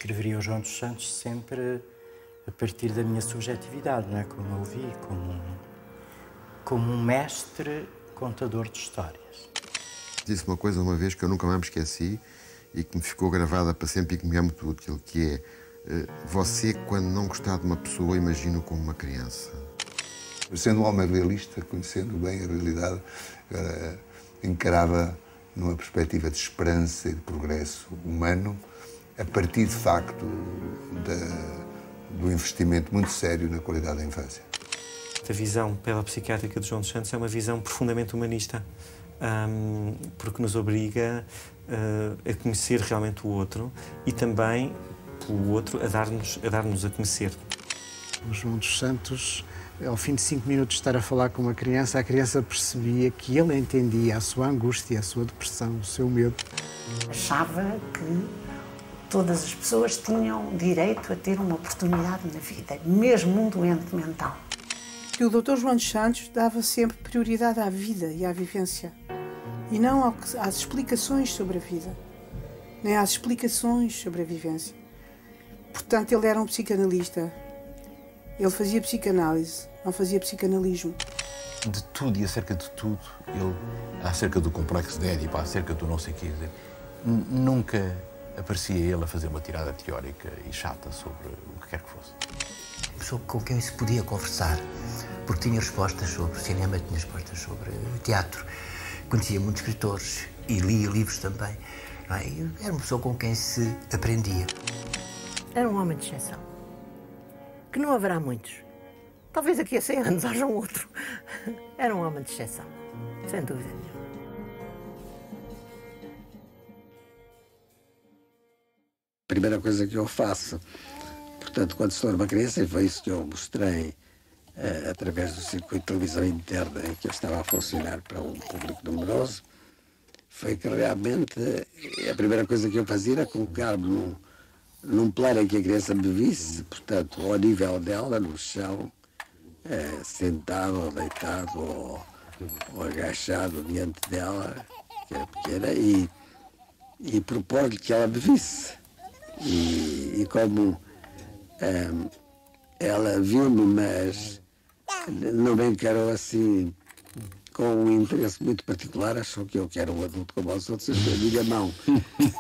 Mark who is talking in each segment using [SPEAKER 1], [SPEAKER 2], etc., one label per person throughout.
[SPEAKER 1] descreveria o João dos Santos sempre a partir da minha subjetividade, não é? Como eu o vi, como um mestre contador de histórias.
[SPEAKER 2] Disse uma coisa uma vez que eu nunca mais me esqueci e que me ficou gravada para sempre e que me é muito útil, que é você, quando não gostar de uma pessoa, imagina-o como uma criança.
[SPEAKER 3] Sendo um homem realista, conhecendo bem a realidade, encarava numa perspectiva de esperança e de progresso humano, a partir, de facto, do investimento muito sério na qualidade da infância.
[SPEAKER 4] A visão pedopsiquiátrica de João dos Santos é uma visão profundamente humanista, porque nos obriga a conhecer realmente o outro e também, pelo outro, a dar-nos a conhecer.
[SPEAKER 5] O João dos Santos, ao fim de 5 minutos de estar a falar com uma criança, a criança percebia que ele entendia a sua angústia, a sua depressão, o seu medo.
[SPEAKER 6] Achava que todas as pessoas tinham direito a ter uma oportunidade na vida, mesmo um doente mental.
[SPEAKER 7] Que o Dr. João dos Santos dava sempre prioridade à vida e à vivência, e não às explicações sobre a vida, nem às explicações sobre a vivência. Portanto, ele era um psicanalista. Ele fazia psicanálise, não fazia psicanalismo.
[SPEAKER 8] De tudo e acerca de tudo, ele, acerca do complexo de Édipo, acerca do não sei o quê, nunca aparecia ele a fazer uma tirada teórica e chata sobre o que quer que fosse.
[SPEAKER 9] Pessoa com quem se podia conversar, porque tinha respostas sobre cinema, tinha respostas sobre teatro, conhecia muitos escritores e lia livros também. Não é? Era uma pessoa com quem se aprendia.
[SPEAKER 6] Era um homem de exceção, que não haverá muitos. Talvez daqui a 100 anos haja um outro. Era um homem de exceção, sem dúvida nenhuma.
[SPEAKER 10] A primeira coisa que eu faço, portanto, quando estou numa criança, e foi isso que eu mostrei através do circuito de televisão interna em que eu estava a funcionar para um público numeroso, foi que realmente a primeira coisa que eu fazia era colocar-me num plano em que a criança me visse, portanto, ao nível dela, no chão, sentado ou deitado ou agachado diante dela, que era pequena, e propor-lhe que ela me visse. E como ela viu-me, mas não me encarou assim com um interesse muito particular, achou que eu era um adulto como os outros, estendi-lhe a mão.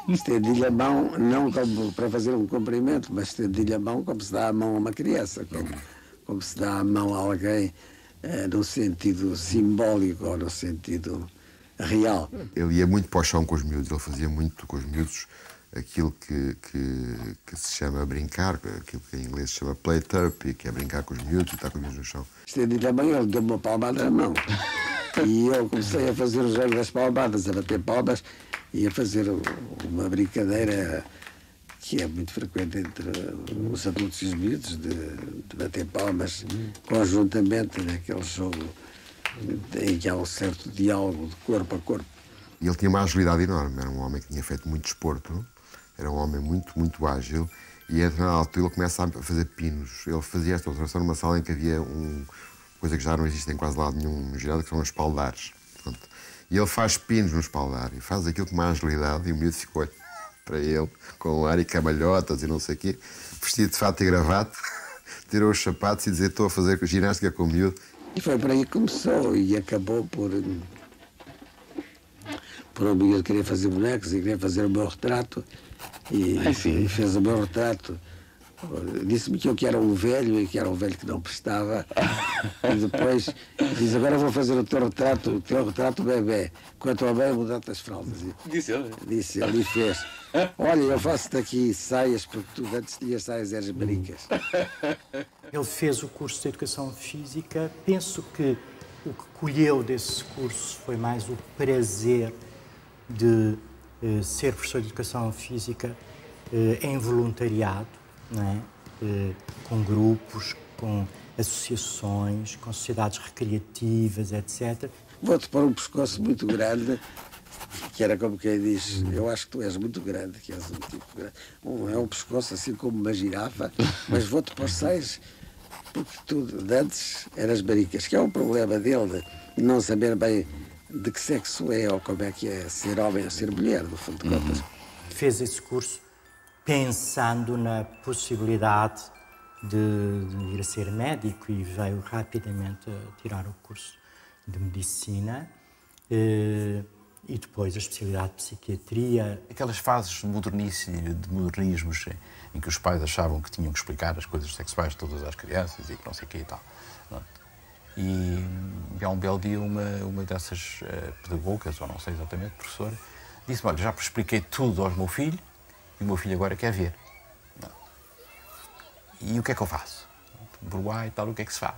[SPEAKER 10] Estendi-lhe a mão, não como para fazer um cumprimento, mas estendi-lhe a mão como se dá a mão a uma criança, como se dá a mão a alguém no sentido simbólico ou no sentido real.
[SPEAKER 2] Ele ia muito para o chão com os miúdos, ele fazia muito com os miúdos aquilo que se chama brincar, aquilo que em inglês se chama play therapy, que é brincar com os miúdos e estar com os miúdos no chão.
[SPEAKER 10] Estendi-lhe a mão, ele deu-me uma palmada na mão. E eu comecei a fazer o jogo das palmadas, a bater palmas e a fazer uma brincadeira que é muito frequente entre os adultos e os miúdos, de bater palmas conjuntamente naquele jogo em que há um certo diálogo de corpo a corpo.
[SPEAKER 2] E ele tinha uma agilidade enorme, era um homem que tinha feito muito desporto, era um homem muito ágil, e a determinada altura ele começa a fazer pinos. Ele fazia esta alteração numa sala em que havia coisa que já não existe em quase lado nenhum no geral, que são os espaldares. Pronto. E ele faz pinos no espaldar, e faz aquilo com uma agilidade, e o miúdo ficou para ele, com um ar e camalhotas e não sei o quê, vestido de fato e gravata, tirou os sapatos e dizia: estou a fazer ginástica com o miúdo.
[SPEAKER 10] E foi por aí que começou, e acabou por o miúdo querer fazer bonecos e querer fazer o meu retrato, e fez o meu retrato. Disse-me que eu era um velho e que era um velho que não prestava. E depois diz: agora vou fazer o teu retrato bebê. Quanto ao bem, mudar-te as fraldas.
[SPEAKER 11] Disse ele?
[SPEAKER 10] Disse ele e fez. Olha, eu faço-te aqui saias, porque tu antes tinhas saias eras maricas.
[SPEAKER 1] Ele fez o curso de Educação Física. Penso que o que colheu desse curso foi mais o prazer de ser professor de Educação Física em voluntariado, não é? Com grupos, com associações, com sociedades recreativas, etc.
[SPEAKER 10] Vou-te pôr um pescoço muito grande, que era como quem diz: eu acho que tu és muito grande, que és um tipo grande. É um pescoço assim como uma girafa, mas vou-te pôr seis, porque tu de antes eras maricas, que é um problema dele, de não saber bem de que sexo é ou como é que é ser homem ou ser mulher, no fundo de contas.
[SPEAKER 1] Fez esse curso pensando na possibilidade de ir a ser médico e veio rapidamente a tirar o curso de medicina e depois a especialidade de psiquiatria.
[SPEAKER 8] Aquelas fases de modernismos em que os pais achavam que tinham que explicar as coisas sexuais todas às crianças e que não sei o que e tal. E há um belo dia uma dessas pedagogas, ou não sei exatamente, professora, disse-me, olha, já expliquei tudo ao meu filho e o meu filho agora quer ver. E o que é que eu faço? Bruá e tal, o que é que se faz?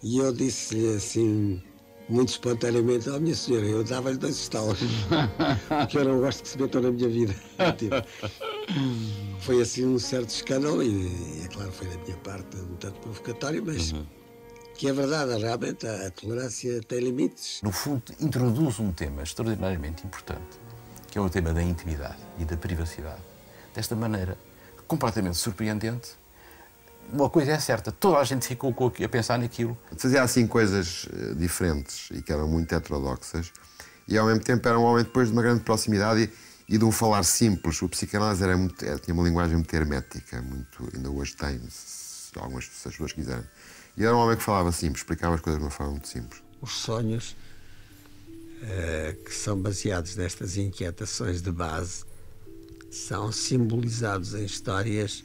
[SPEAKER 10] E eu disse-lhe assim, muito espontaneamente, minha senhora, eu dava-lhe 2 estalos, porque eu não gosto que se metam na minha vida. Foi assim um certo escândalo e é claro, foi da minha parte um tanto provocatório, mas que é verdade, realmente a tolerância tem limites.
[SPEAKER 8] No fundo, introduz um tema extraordinariamente importante, que é o tema da intimidade e da privacidade. Desta maneira, completamente surpreendente. Uma coisa é certa, toda a gente ficou a pensar naquilo.
[SPEAKER 2] Fazia assim coisas diferentes e que eram muito heterodoxas e ao mesmo tempo era um homem depois de uma grande proximidade e de um falar simples. O psicanálise tinha uma linguagem muito hermética, ainda hoje tem, se as pessoas quiserem. E era um homem que falava simples, explicava as coisas de uma forma muito simples.
[SPEAKER 10] Os sonhos que são baseados nestas inquietações de base são simbolizados em histórias,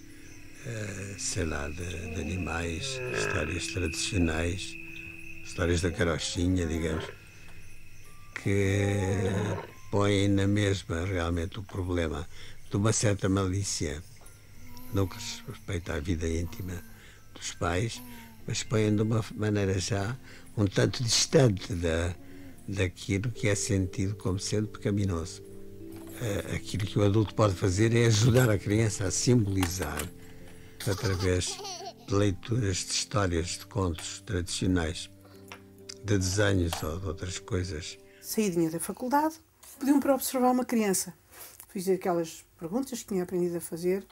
[SPEAKER 10] sei lá, de animais, histórias tradicionais, histórias da carochinha, digamos, que põem na mesma realmente o problema de uma certa malícia no que respeita à vida íntima dos pais, mas põem de uma maneira já um tanto distante daquilo que é sentido como sendo pecaminoso. Aquilo que o adulto pode fazer é ajudar a criança a simbolizar, através de leituras de histórias, de contos tradicionais, de desenhos ou de outras coisas.
[SPEAKER 7] Saídinha da faculdade, pediu-me para observar uma criança. Fiz aquelas perguntas que tinha aprendido a fazer.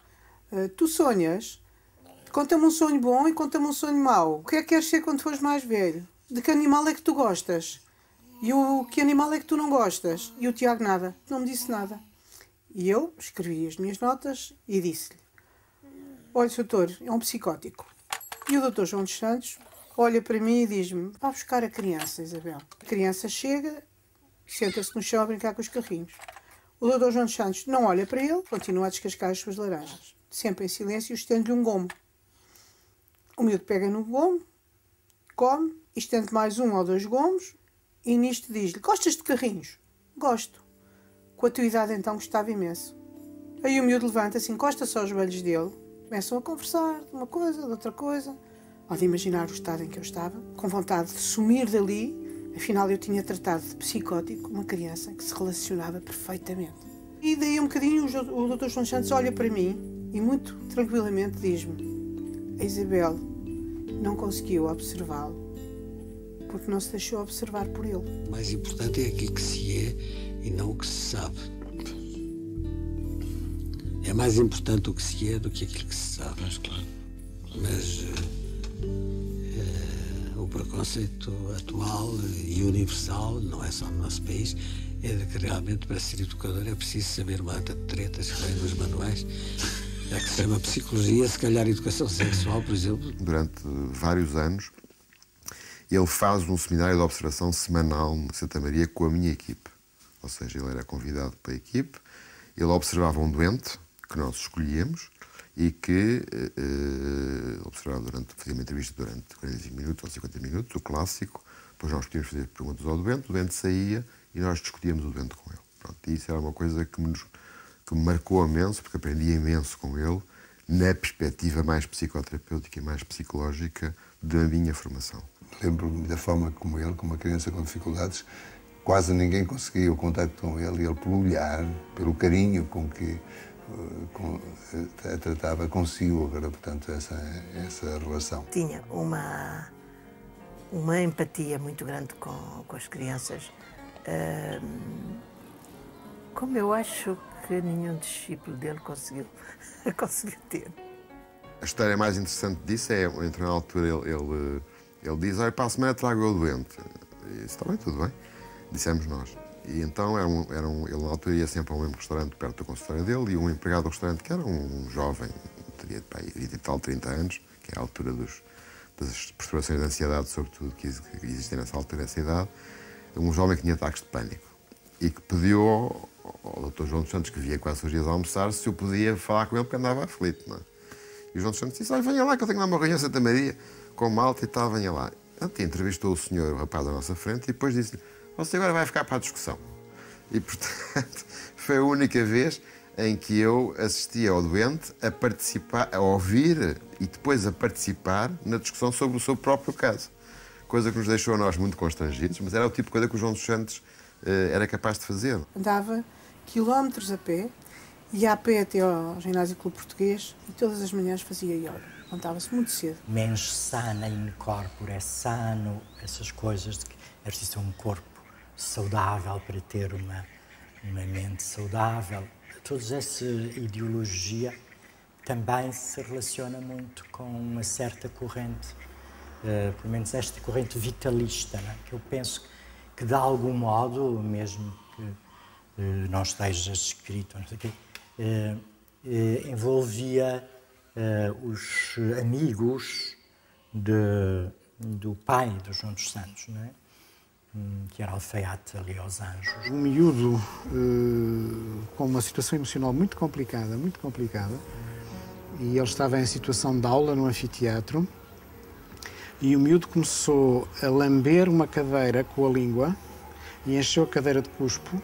[SPEAKER 7] Tu sonhas? Conta-me um sonho bom e conta-me um sonho mau. O que é que queres ser quando fores mais velho? De que animal é que tu gostas? E que animal é que tu não gostas? E o Tiago nada, não me disse nada. E eu escrevi as minhas notas e disse-lhe: olha, doutor, é um psicótico. E o doutor João dos Santos olha para mim e diz-me: vá buscar a criança, Isabel. A criança chega, senta-se no chão a brincar com os carrinhos. O doutor João dos Santos não olha para ele, continua a descascar as suas laranjas. Sempre em silêncio, estende-lhe um gomo. O miúdo pega no gomo, come, estende mais 1 ou 2 gomos e nisto diz-lhe: gostas de carrinhos? Gosto. Com a tua idade então gostava imenso. Aí o miúdo levanta-se, encosta-se aos joelhos dele, começam a conversar de uma coisa, de outra coisa. Pode imaginar o estado em que eu estava, com vontade de sumir dali. Afinal, eu tinha tratado de psicótico uma criança que se relacionava perfeitamente. E daí um bocadinho o Dr. João Santos olha para mim e muito tranquilamente diz-me: a Isabel não conseguiu observá-lo porque não se deixou observar por ele.
[SPEAKER 10] O mais importante é aquilo que se é e não o que se sabe. É mais importante o que se é do que aquilo que se sabe.
[SPEAKER 8] Mas claro.
[SPEAKER 10] Mas o preconceito atual e universal, não é só no nosso país, é de que realmente para ser educador é preciso saber uma data de tretas que vem nos manuais. É que se chama psicologia, se calhar educação sexual, por exemplo.
[SPEAKER 2] Durante vários anos, ele faz um seminário de observação semanal em Santa Maria com a minha equipe. Ou seja, ele era convidado para a equipe, ele observava um doente que nós escolhíamos e que observava fazia uma entrevista durante 45 minutos ou 50 minutos, o clássico, depois nós podíamos fazer perguntas ao doente, o doente saía e nós discutíamos o doente com ele. Pronto, e isso era uma coisa que me marcou imenso, porque aprendi imenso com ele, na perspectiva mais psicoterapêutica e mais psicológica da minha formação.
[SPEAKER 3] Lembro-me da forma como ele, como uma criança com dificuldades, quase ninguém conseguia o contacto com ele, e ele, pelo olhar, pelo carinho com que a tratava, conseguiu agora, portanto, essa relação.
[SPEAKER 6] Tinha uma empatia muito grande com as crianças, como eu acho que nenhum discípulo dele conseguiu ter.
[SPEAKER 2] A história mais interessante disso é, entre na altura, ele diz: olha, para a semana trago eu o doente. E disse: está bem, tudo bem. Dissemos nós. E então ele na altura ia sempre a um mesmo restaurante perto do consultório dele, e um empregado do restaurante, que era um jovem, teria 20 e tal, 30 anos, que é a altura das perturbações de ansiedade, sobretudo, que existem nessa altura, nessa idade, um jovem que tinha ataques de pânico e que pediu ao Dr. João dos Santos, que via quase os dias a almoçar, se eu podia falar com ele porque andava aflito, não é? E o João dos Santos disse: olha, venha lá que eu tenho lá uma reunião em Santa Maria com malta e tal, venha lá. Então, entrevistou o senhor, o rapaz à nossa frente, e depois disse-lhe: você agora vai ficar para a discussão. E, portanto, foi a única vez em que eu assisti ao doente a participar, a ouvir e depois a participar na discussão sobre o seu próprio caso. Coisa que nos deixou a nós muito constrangidos, mas era o tipo de coisa que o João dos Santos era capaz de fazer.
[SPEAKER 7] Andava quilómetros a pé, ia a pé até ao Ginásio Clube Português e todas as manhãs fazia yoga. Levantava-se muito cedo.
[SPEAKER 1] Mens sana in corpore sano, essas coisas de que é preciso ter um corpo saudável para ter uma mente saudável. Toda essa ideologia também se relaciona muito com uma certa corrente, pelo menos esta corrente vitalista, não é? Que eu penso que de algum modo, mesmo que não esteja escrito, não sei o quê, envolvia os amigos do pai do João dos Santos, não é? Que era alfaiate ali aos Anjos.
[SPEAKER 5] Um miúdo com uma situação emocional muito complicada, e ele estava em situação de aula no anfiteatro, e o miúdo começou a lamber uma cadeira com a língua e encheu a cadeira de cuspo,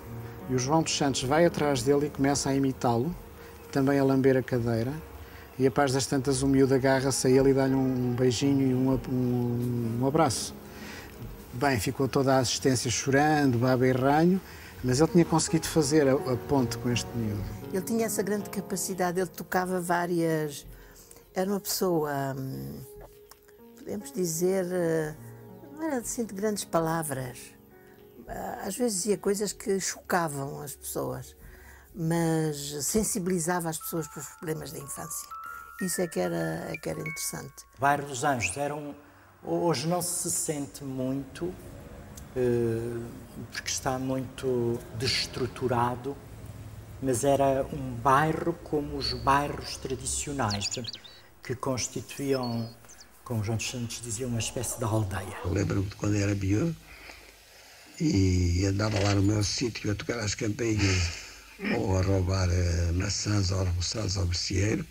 [SPEAKER 5] e o João dos Santos vai atrás dele e começa a imitá-lo, também a lamber a cadeira, e a paz das tantas o miúdo agarra-se a ele e dá-lhe um beijinho e um abraço. Bem, ficou toda a assistência chorando, baba e ranho, mas ele tinha conseguido fazer a ponte com este miúdo.
[SPEAKER 6] Ele tinha essa grande capacidade, ele tocava várias... Era uma pessoa, podemos dizer, não era assim de grandes palavras. Às vezes dizia coisas que chocavam as pessoas, mas sensibilizava as pessoas para os problemas da infância. Isso é que era interessante.
[SPEAKER 1] O bairro dos Anjos hoje não se sente muito, porque está muito destruturado, mas era um bairro como os bairros tradicionais, portanto, que constituíam, como João dos Santos dizia, uma espécie de aldeia.
[SPEAKER 10] Eu lembro-me de quando era miúdo e andava lá no meu sítio a tocar as campainhas ou a roubar maçãs ou almoçados ao merceeiro.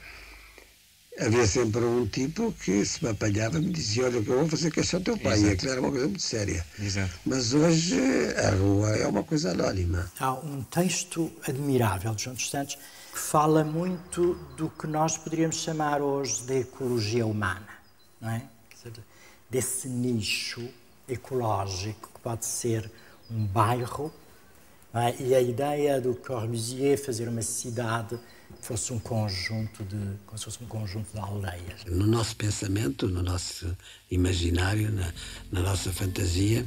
[SPEAKER 10] Havia sempre um tipo que, se me apanhava, me dizia: olha, que eu vou fazer queixar ao teu pai. Exato. E aquilo era uma coisa muito séria.
[SPEAKER 4] Exato.
[SPEAKER 10] Mas hoje a rua é uma coisa anónima.
[SPEAKER 1] Há um texto admirável de João dos Santos que fala muito do que nós poderíamos chamar hoje de ecologia humana, não é? Desse nicho ecológico que pode ser um bairro, não é? E a ideia do Corbusier fazer uma cidade fosse um conjunto como se fosse um conjunto de aldeias.
[SPEAKER 10] No nosso pensamento, no nosso imaginário, na nossa fantasia,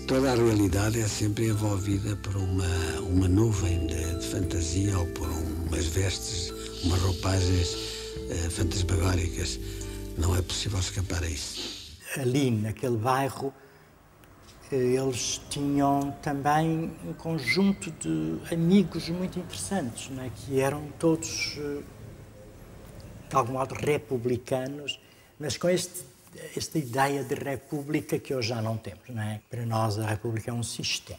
[SPEAKER 10] toda a realidade é sempre envolvida por uma nuvem de fantasia ou por umas vestes, umas roupagens fantasmagóricas. Não é possível escapar a isso.
[SPEAKER 1] Ali, naquele bairro, eles tinham também um conjunto de amigos muito interessantes, não é? Que eram todos, de algum modo, republicanos, mas com esta ideia de república que hoje já não temos, não é? Para nós a república é um sistema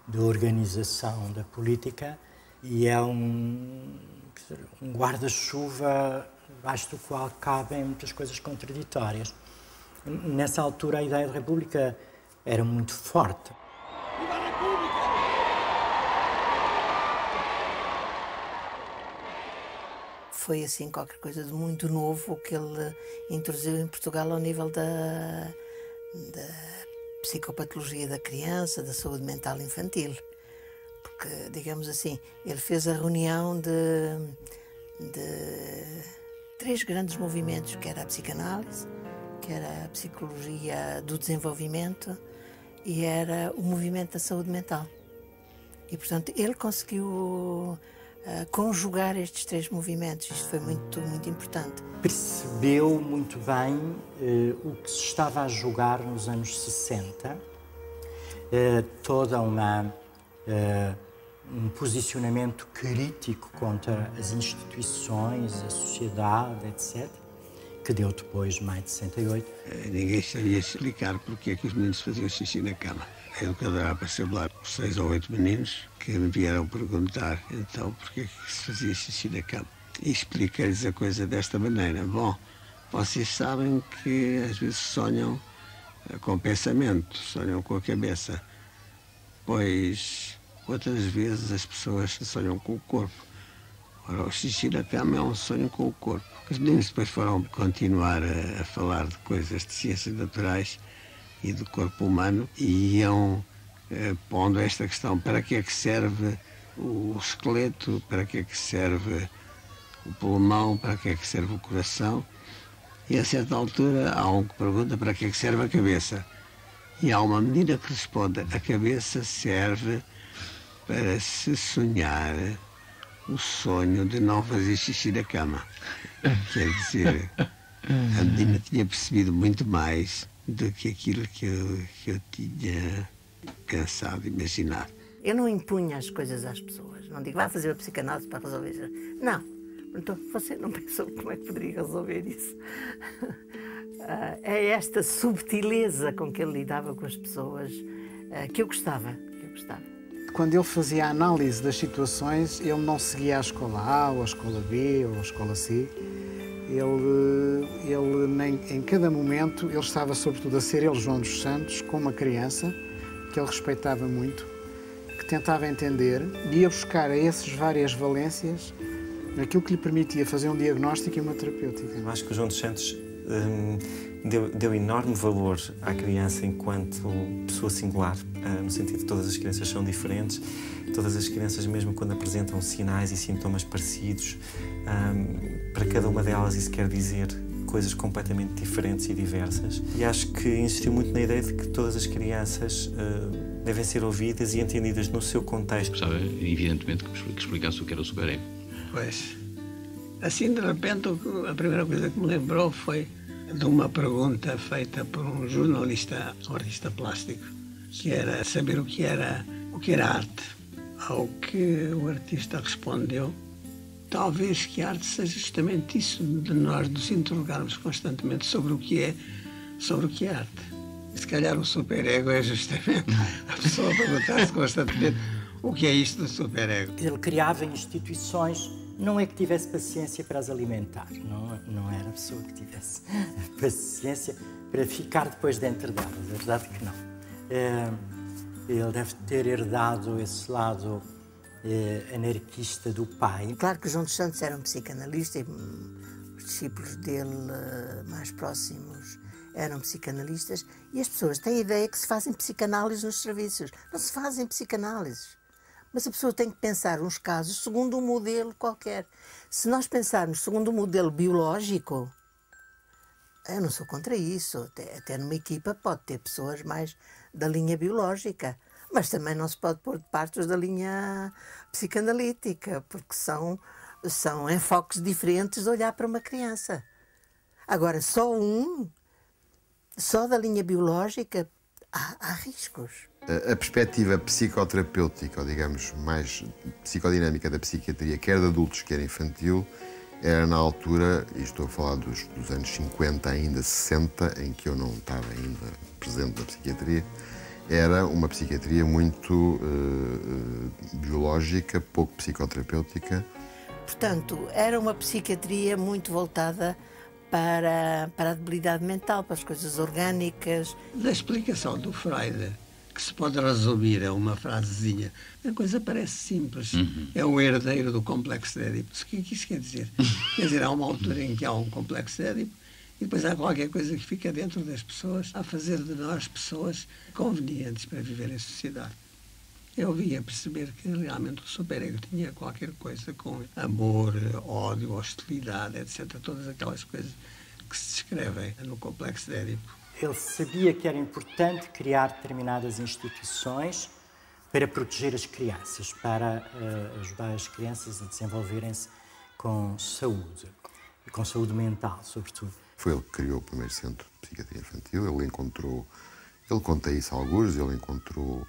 [SPEAKER 1] de organização da política e é um guarda-chuva debaixo do qual cabem muitas coisas contraditórias. Nessa altura a ideia de república era muito forte.
[SPEAKER 11] Viva a República!
[SPEAKER 6] Foi assim qualquer coisa de muito novo que ele introduziu em Portugal ao nível da psicopatologia da criança, da saúde mental infantil. Porque, digamos assim, ele fez a reunião de 3 grandes movimentos, que era a psicanálise, que era a psicologia do desenvolvimento e era o movimento da saúde mental. E, portanto, ele conseguiu conjugar estes 3 movimentos. Isto foi muito, muito importante.
[SPEAKER 1] Percebeu muito bem o que se estava a jogar nos anos 60 toda um posicionamento crítico contra as instituições, a sociedade, etc., que deu depois Maio de 68.
[SPEAKER 10] Ninguém sabia explicar porque é que os meninos faziam xixi na cama. A educadora apareceu lá com 6 ou 8 meninos que me vieram perguntar então porque é que se fazia xixi na cama. E expliquei-lhes a coisa desta maneira. Bom, vocês sabem que às vezes sonham com pensamento, sonham com a cabeça, pois outras vezes as pessoas sonham com o corpo. Ora, o xixi na cama é um sonho com o corpo. Os meninos depois foram continuar a falar de coisas de ciências naturais e do corpo humano e iam pondo esta questão: para que é que serve o esqueleto, para que é que serve o pulmão, para que é que serve o coração? E a certa altura há um que pergunta para que é que serve a cabeça. E há uma menina que responde: a cabeça serve para se sonhar o sonho de não fazer xixi na cama. Quer dizer, a menina tinha percebido muito mais do que aquilo que eu tinha pensado, imaginado.
[SPEAKER 6] Eu não impunha as coisas às pessoas. Não digo, vá fazer uma psicanálise para resolver isso. Não. Então, você não pensou como é que poderia resolver isso? É esta subtileza com que ele lidava com as pessoas que eu gostava.
[SPEAKER 5] Quando ele fazia a análise das situações, ele não seguia a escola A, ou a escola B, ou a escola C. Em cada momento, ele estava sobretudo a ser ele, João dos Santos, com uma criança que ele respeitava muito, que tentava entender e ia buscar a essas várias valências aquilo que lhe permitia fazer um diagnóstico e uma terapêutica.
[SPEAKER 4] Eu acho que o João dos Santos deu enorme valor à criança enquanto pessoa singular, no sentido de todas as crianças são diferentes, todas as crianças, mesmo quando apresentam sinais e sintomas parecidos, para cada uma delas isso quer dizer coisas completamente diferentes e diversas. E acho que insistiu muito na ideia de que todas as crianças devem ser ouvidas e entendidas no seu contexto.
[SPEAKER 8] Gostava, evidentemente, que explicasse o que era o superego.
[SPEAKER 10] Pois, assim de repente, a primeira coisa que me lembrou foi de uma pergunta feita por um jornalista, um artista plástico, que era saber o que era arte. Ao que o artista respondeu: talvez que a arte seja justamente isso, de nós nos interrogarmos constantemente sobre o que é arte. E se calhar o superego é justamente a pessoa perguntar-se constantemente o que é isto do superego.
[SPEAKER 1] Ele criava instituições, não é que tivesse paciência para as alimentar, não era a pessoa que tivesse paciência para ficar depois dentro delas, é verdade que não. Ele deve ter herdado esse lado anarquista do pai.
[SPEAKER 6] Claro que João dos Santos era um psicanalista e os discípulos dele mais próximos eram psicanalistas e as pessoas têm a ideia que se fazem psicanálise nos serviços. Não se fazem psicanálises. Mas a pessoa tem que pensar uns casos segundo um modelo qualquer. Se nós pensarmos segundo um modelo biológico, eu não sou contra isso. Até numa equipa pode ter pessoas mais da linha biológica, mas também não se pode pôr de parte os da linha psicanalítica, porque são enfoques diferentes de olhar para uma criança. Agora, só da linha biológica, há riscos.
[SPEAKER 2] A perspectiva psicoterapêutica, ou digamos, mais psicodinâmica da psiquiatria, quer de adultos, quer infantil, era na altura, e estou a falar dos anos 50, ainda 60, em que eu não estava ainda presente na psiquiatria, era uma psiquiatria muito biológica, pouco psicoterapêutica.
[SPEAKER 6] Portanto, era uma psiquiatria muito voltada para a debilidade mental, para as coisas orgânicas.
[SPEAKER 10] Da explicação do Freud, que se pode resumir a uma frasezinha, a coisa parece simples. É o herdeiro do complexo de Édipo. O que é que isso quer dizer? Quer dizer, há uma altura em que há um complexo de Édipo e depois há qualquer coisa que fica dentro das pessoas a fazer de nós pessoas convenientes para viver em sociedade. Eu via perceber que realmente o superego tinha qualquer coisa com amor, ódio, hostilidade, etc. Todas aquelas coisas que se descrevem no complexo de Édipo.
[SPEAKER 1] Ele sabia que era importante criar determinadas instituições para proteger as crianças, para ajudar as crianças a desenvolverem-se com saúde, e com saúde mental, sobretudo.
[SPEAKER 2] Foi ele que criou o primeiro centro de psiquiatria infantil. Ele encontrou Ele conta isso a alguns, ele encontrou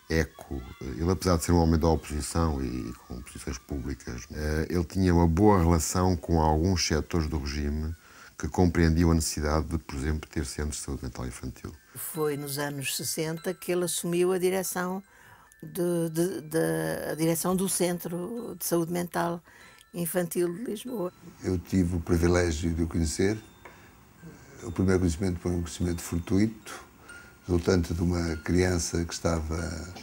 [SPEAKER 2] eco. Ele, apesar de ser um homem da oposição e com posições públicas, ele tinha uma boa relação com alguns setores do regime que compreendiam a necessidade de, por exemplo, ter centros de saúde mental infantil.
[SPEAKER 6] Foi nos anos 60 que ele assumiu a direção do Centro de Saúde Mental Infantil de Lisboa.
[SPEAKER 3] Eu tive o privilégio de o conhecer. O primeiro conhecimento foi um conhecimento fortuito, resultante de uma criança que estava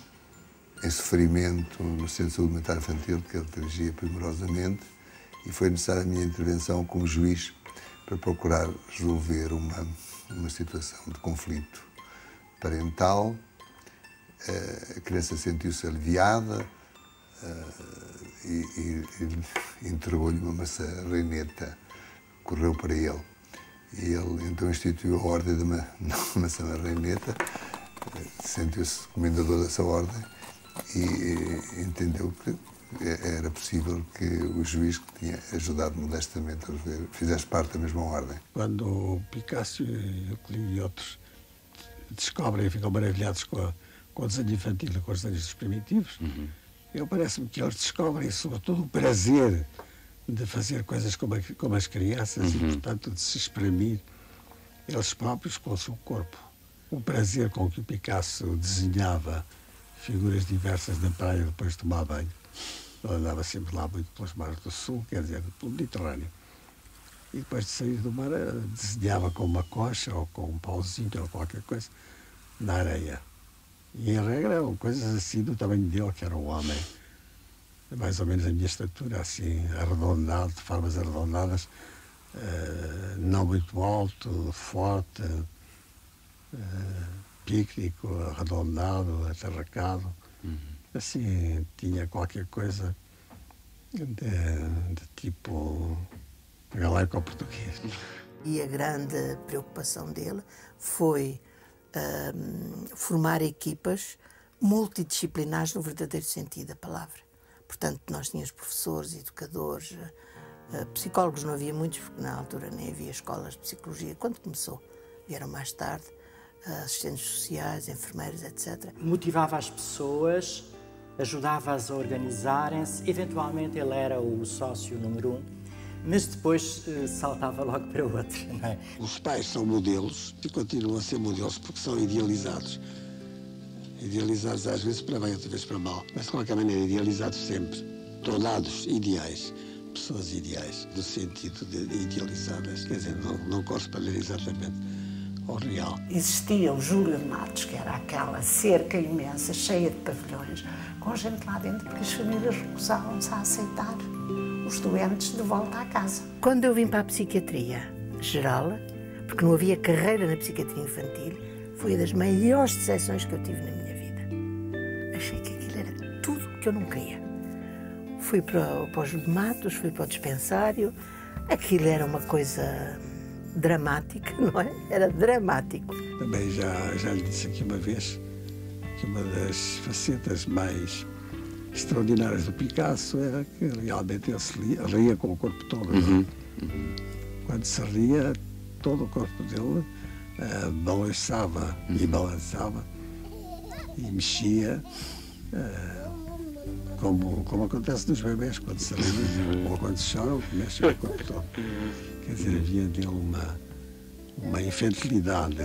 [SPEAKER 3] em sofrimento no Centro de Saúde Mental Infantil, que ele dirigia primorosamente, e foi necessária a minha intervenção como juiz para procurar resolver uma situação de conflito parental. A criança sentiu-se aliviada e entregou-lhe uma maçã reineta, correu para ele. E ele então instituiu a ordem de uma maçã reineta, sentiu-se comendador dessa ordem e entendeu que era possível que o juiz que tinha ajudado modestamente a resolver fizesse parte da mesma ordem.
[SPEAKER 10] Quando o Picasso e Euclides e outros descobrem e ficam maravilhados com o desenho infantil e com os desenhos dos primitivos, eu parece-me que eles descobrem sobretudo o prazer de fazer coisas como as crianças e, portanto, de se exprimir eles próprios com o seu corpo. O prazer com que o Picasso desenhava figuras diversas na praia depois de tomar banho. Ele andava sempre lá muito pelas mares do sul, quer dizer, pelo Mediterrâneo. E depois de sair do mar, desenhava com uma concha ou com um pauzinho ou qualquer coisa na areia. E, em regra, eram coisas assim do tamanho dele, que era um homem, mais ou menos a minha estatura, assim, arredondado, de formas arredondadas, não muito alto, forte, pícnico, arredondado, atarracado. Assim, tinha qualquer coisa de tipo galaico-português.
[SPEAKER 6] E a grande preocupação dele foi formar equipas multidisciplinares no verdadeiro sentido da palavra. Portanto, nós tínhamos professores, educadores, psicólogos não havia muitos, porque na altura nem havia escolas de psicologia. Quando começou, vieram mais tarde, assistentes sociais, enfermeiros, etc.
[SPEAKER 1] Motivava as pessoas, ajudava-as a organizarem-se. Eventualmente ele era o sócio número 1, mas depois saltava logo para outro. Não é?
[SPEAKER 10] Os pais são modelos e continuam a ser modelos porque são idealizados. Idealizados às vezes para bem, outras vezes para mal, mas de qualquer maneira idealizados sempre, tornados ideais, pessoas ideais, no sentido de idealizadas, quer dizer, não correspondem exatamente ao real.
[SPEAKER 12] Existia o Júlio de Matos, que era aquela cerca imensa, cheia de pavilhões, com gente lá dentro, porque as famílias recusavam-se a aceitar os doentes de volta à casa.
[SPEAKER 6] Quando eu vim para a psiquiatria geral, porque não havia carreira na psiquiatria infantil, foi uma das maiores decepções que eu tive na minha vida. Achei que aquilo era tudo o que eu não queria. Fui para o Júlio de Matos, fui para o dispensário, aquilo era uma coisa dramática, não é? Era dramático.
[SPEAKER 10] Também já lhe disse aqui uma vez que uma das facetas mais extraordinárias do Picasso era que realmente ele se ria com o corpo todo. Quando se ria, todo o corpo dele balançava e balançava e mexia, como acontece nos bebês, quando se riem ou quando choram, mexem o corpo todo. Quer dizer, havia dele uma infantilidade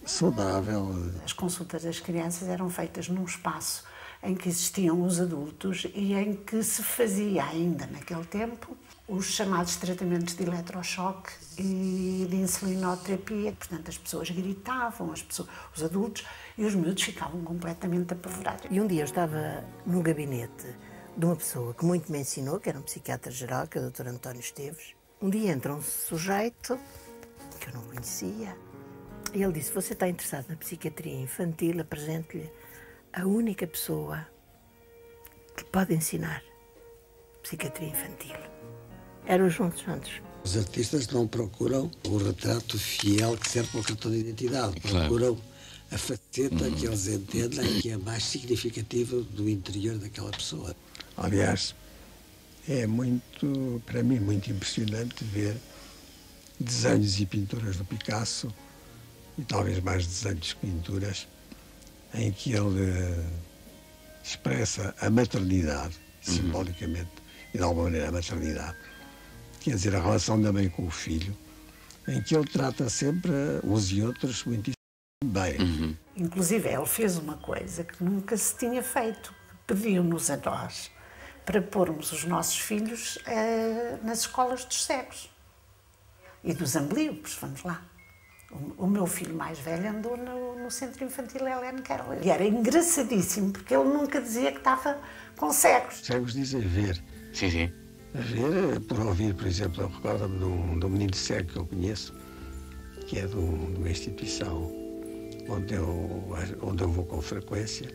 [SPEAKER 10] saudável.
[SPEAKER 12] As consultas das crianças eram feitas num espaço em que existiam os adultos e em que se fazia ainda naquele tempo os chamados tratamentos de eletrochoque e de insulinoterapia. Portanto, as pessoas gritavam, os adultos, e os miúdos ficavam completamente apavorados.
[SPEAKER 6] E um dia eu estava no gabinete de uma pessoa que muito me ensinou, que era um psiquiatra geral, que é o Dr. António Esteves. Um dia entra um sujeito que eu não conhecia e ele disse: você está interessado na psiquiatria infantil, apresente-lhe a única pessoa que pode ensinar psiquiatria infantil. Era o João dos Santos.
[SPEAKER 10] Os artistas não procuram o retrato fiel que serve para o cartão de identidade. Procuram a faceta que eles entendem que é mais significativa do interior daquela pessoa. Aliás, é muito, para mim, muito impressionante ver desenhos e pinturas do Picasso e talvez mais desenhos, pinturas, em que ele expressa a maternidade, simbolicamente, e de alguma maneira a maternidade, quer dizer, a relação da mãe com o filho, em que ele trata sempre uns e outros muitíssimo bem.
[SPEAKER 12] Inclusive, ele fez uma coisa que nunca se tinha feito. Pediu-nos a nós para pormos os nossos filhos nas escolas dos cegos e dos amblíopes, vamos lá. O meu filho mais velho andou no Centro Infantil Helen Keller. E era engraçadíssimo, porque ele nunca dizia que estava com cegos.
[SPEAKER 10] Cegos dizem ver.
[SPEAKER 8] Sim, sim.
[SPEAKER 10] A ver, por ouvir, por exemplo, eu recordo-me de um menino cego que eu conheço, que é de uma instituição onde eu vou com frequência,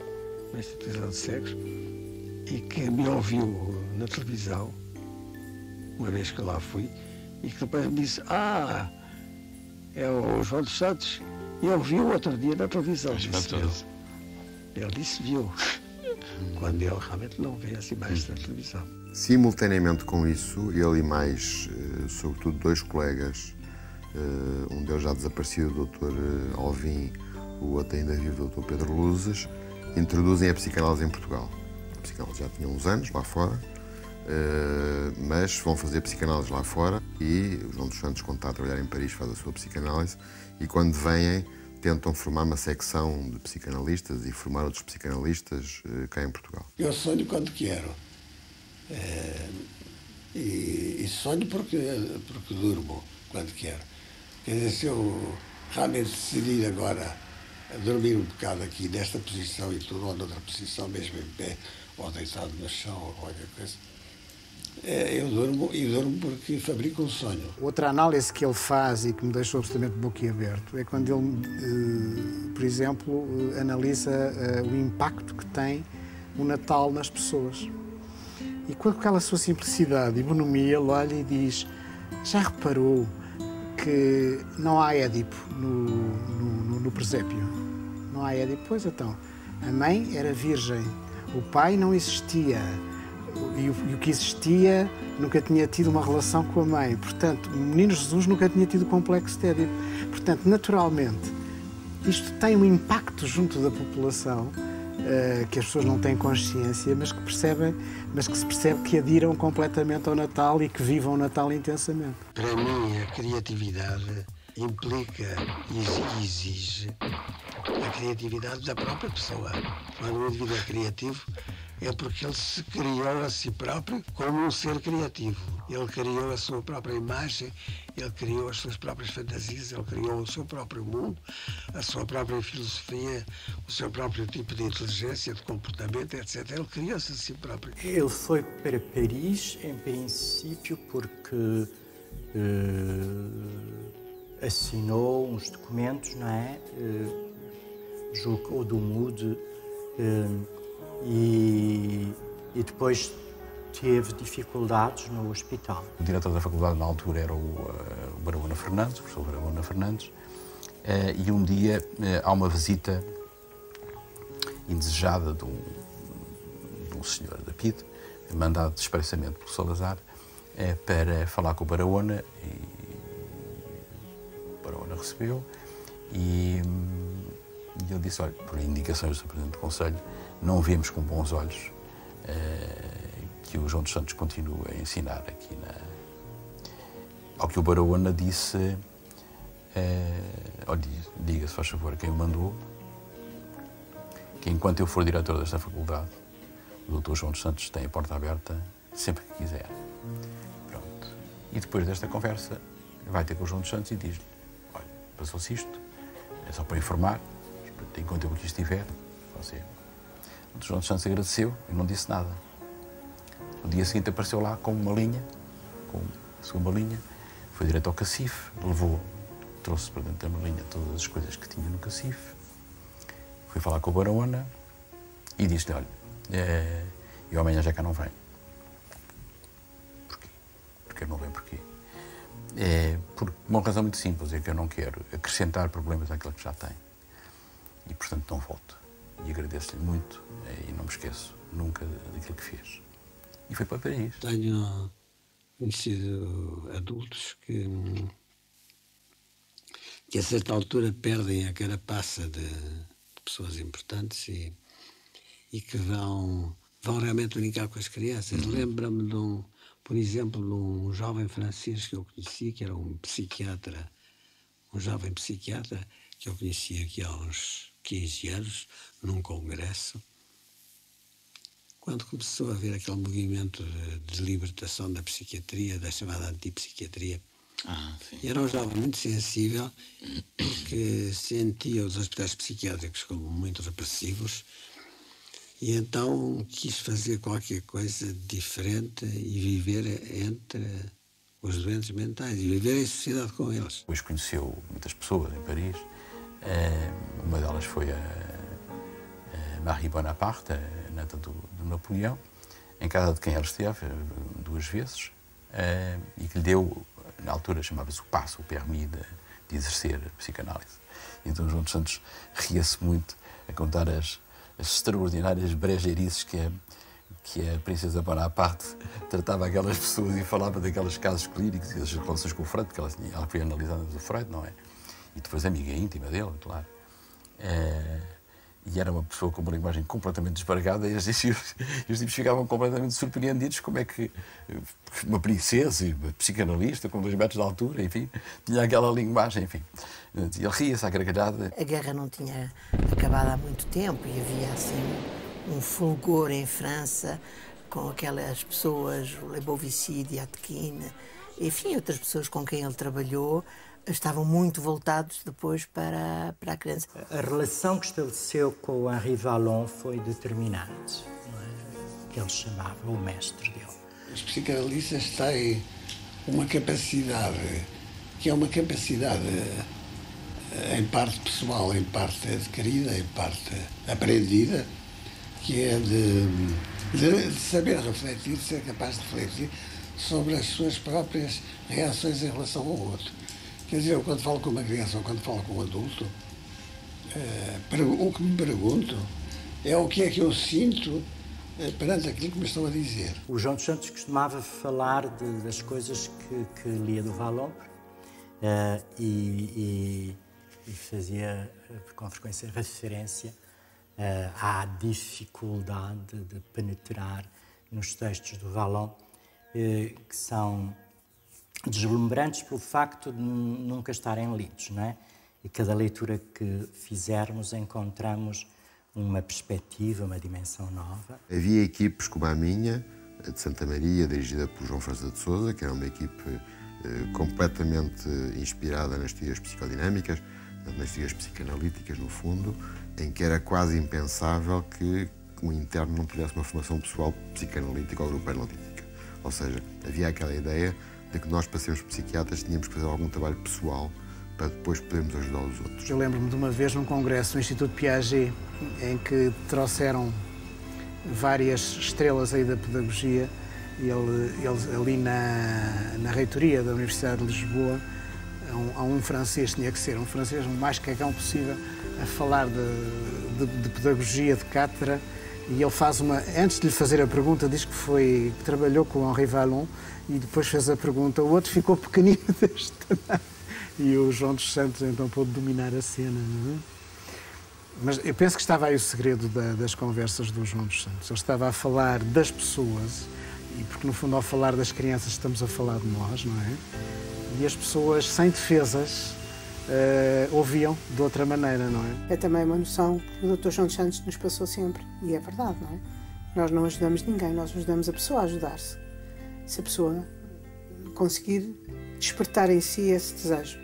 [SPEAKER 10] uma instituição de cegos, e que me ouviu na televisão, uma vez que eu lá fui, e que depois me disse, é o João dos Santos, e eu vi o outro dia na televisão. Ele disse viu, quando ele realmente não vê as imagens da televisão.
[SPEAKER 2] Simultaneamente com isso, ele e mais, sobretudo, 2 colegas, um deles já desaparecido, o Dr. Alvim, o outro ainda vivo, o Dr. Pedro Luzes, introduzem a psicanálise em Portugal. A psicanálise já tinha uns anos lá fora, mas vão fazer psicanálise lá fora e o João dos Santos, quando está a trabalhar em Paris, faz a sua psicanálise e quando vêm tentam formar uma secção de psicanalistas e formar outros psicanalistas cá em Portugal.
[SPEAKER 10] Eu sonho quando quero. E sonho porque durmo quando quero. Quer dizer, se eu realmente decidir agora dormir um bocado aqui nesta posição e tudo, ou noutra posição, mesmo em pé, ou deitado no chão, ou qualquer coisa, eu durmo e durmo porque fabrico um sonho.
[SPEAKER 5] Outra análise que ele faz e que me deixou absolutamente boquiaberto é quando ele, por exemplo, analisa o impacto que tem o Natal nas pessoas. E com aquela sua simplicidade e bonomia, ele olha e diz: já reparou que não há Édipo no presépio? Não há Édipo? Pois então, a mãe era virgem, o pai não existia, e o que existia nunca tinha tido uma relação com a mãe. Portanto, o menino Jesus nunca tinha tido o complexo de Édipo. Portanto, naturalmente, isto tem um impacto junto da população que as pessoas não têm consciência, mas que se percebe que adiram completamente ao Natal e que vivam o Natal intensamente.
[SPEAKER 10] Para mim, a criatividade implica e exige a criatividade da própria pessoa. Quando um indivíduo é criativo, é porque ele se criou a si próprio como um ser criativo. Ele criou a sua própria imagem, ele criou as suas próprias fantasias, ele criou o seu próprio mundo, a sua própria filosofia, o seu próprio tipo de inteligência, de comportamento, etc. Ele criou-se a si próprio.
[SPEAKER 1] Ele foi para Paris, em princípio, porque assinou uns documentos, não é? Julgo, ou do MUD, e depois teve dificuldades no hospital.
[SPEAKER 8] O diretor da faculdade na altura era o Barahona Fernandes, o professor Barahona Fernandes, e um dia há uma visita indesejada de um senhor da PID, mandado expressamente por Salazar, para falar com o Barahona, e o Barahona recebeu, e ele disse: olha, por indicações do Presidente do Conselho, não vemos com bons olhos que o João dos Santos continua a ensinar aqui Ao que o Barahona disse: olha, diga-se, faz favor, a quem o mandou, que enquanto eu for diretor desta faculdade, o Dr. João dos Santos tem a porta aberta sempre que quiser. Pronto. E depois desta conversa, vai ter com o João dos Santos e diz-lhe: olha, passou-se isto, é só para informar, enquanto eu aqui estiver, você. O João dos Santos agradeceu e não disse nada. No dia seguinte apareceu lá com uma linha, foi direto ao cacife, trouxe para dentro da malinha todas as coisas que tinha no cacife, foi falar com o Barahona e disse-lhe: olha, eu amanhã já cá não venho. Porquê? Porque eu não venho porquê? Por uma razão muito simples, é que eu não quero acrescentar problemas àquilo que já tem. E, portanto, não volto. E agradeço-lhe muito e não me esqueço nunca daquilo que fez. E foi para Paris.
[SPEAKER 10] Tenho conhecido adultos que que a certa altura perdem a carapaça de pessoas importantes e que vão realmente brincar com as crianças. Lembra-me, por exemplo, de um jovem francês que eu conheci, que era um psiquiatra, um jovem psiquiatra, que eu conheci aqui há uns 15 anos, num congresso, quando começou a haver aquele movimento de libertação da psiquiatria, da chamada antipsiquiatria. E era um jovem muito sensível, que sentia os hospitais psiquiátricos como muito repressivos, e então quis fazer qualquer coisa diferente e viver entre os doentes mentais, e viver em sociedade com eles.
[SPEAKER 8] Depois conheceu muitas pessoas em Paris. Uma delas foi a Marie Bonaparte, a neta do Napoleão, em casa de quem ela esteve 2 vezes, e que lhe deu, na altura chamava-se o passo, o permis de exercer a psicanálise. Então João dos Santos ria-se muito a contar as extraordinárias brejeirices que a princesa Bonaparte tratava aquelas pessoas e falava daqueles casos clínicos e das relações com o Freud, porque ela foi analisando do Freud, não é? E depois amiga íntima dele, claro. E era uma pessoa com uma linguagem completamente desbargada, e os tipos ficavam completamente surpreendidos como é que uma princesa e uma psicanalista com 2 metros de altura, enfim, tinha aquela linguagem, enfim. Ele ria-se à gargalhada.
[SPEAKER 6] A guerra não tinha acabado há muito tempo e havia assim um fulgor em França com aquelas pessoas, o Lebovici, Atkin, enfim, outras pessoas com quem ele trabalhou, estavam muito voltados depois para a criança.
[SPEAKER 1] A relação que estabeleceu com o Henri Vallon foi determinante, não é? Que ele chamava o mestre dele.
[SPEAKER 10] Os psicanalistas têm uma capacidade, que é uma capacidade em parte pessoal, em parte adquirida, em parte aprendida, que é de saber refletir, ser capaz de refletir sobre as suas próprias reações em relação ao outro. Quer dizer, eu quando falo com uma criança ou quando falo com um adulto, o que me pergunto é o que é que eu sinto perante aquilo que me estão a dizer.
[SPEAKER 1] O João dos Santos costumava falar das coisas que lia do Vallon e fazia com frequência referência à dificuldade de penetrar nos textos do Vallon, que são deslumbrantes pelo facto de nunca estarem lidos, não é? E cada leitura que fizermos encontramos uma perspectiva, uma dimensão nova.
[SPEAKER 2] Havia equipes como a minha, de Santa Maria, dirigida por João França de Sousa, que era uma equipe completamente inspirada nas teorias psicodinâmicas, nas teorias psicanalíticas, no fundo, em que era quase impensável que um interno não tivesse uma formação pessoal psicanalítica ou grupo-analítica. Ou seja, havia aquela ideia de que nós, para sermos psiquiatras, tínhamos que fazer algum trabalho pessoal para depois podermos ajudar os outros.
[SPEAKER 5] Eu lembro-me de uma vez num congresso no Instituto Piaget, em que trouxeram várias estrelas aí da pedagogia, e eles ali na reitoria da Universidade de Lisboa, há um francês, tinha que ser um francês o mais cagão possível, a falar de pedagogia, de cátedra, e ele faz antes de lhe fazer a pergunta, diz que trabalhou com o Henri Vallon, e depois fez a pergunta, o outro ficou pequenino deste tamanho. E o João dos Santos então pôde dominar a cena, não é? Mas eu penso que estava aí o segredo das conversas do João dos Santos. Ele estava a falar das pessoas, e porque no fundo ao falar das crianças estamos a falar de nós, não é? E as pessoas sem defesas ouviam de outra maneira, não é?
[SPEAKER 7] É também uma noção que o Dr. João dos Santos nos passou sempre, e é verdade, não é? Nós não ajudamos ninguém, nós ajudamos a pessoa a ajudar-se. Se a pessoa conseguir despertar em si esse desejo.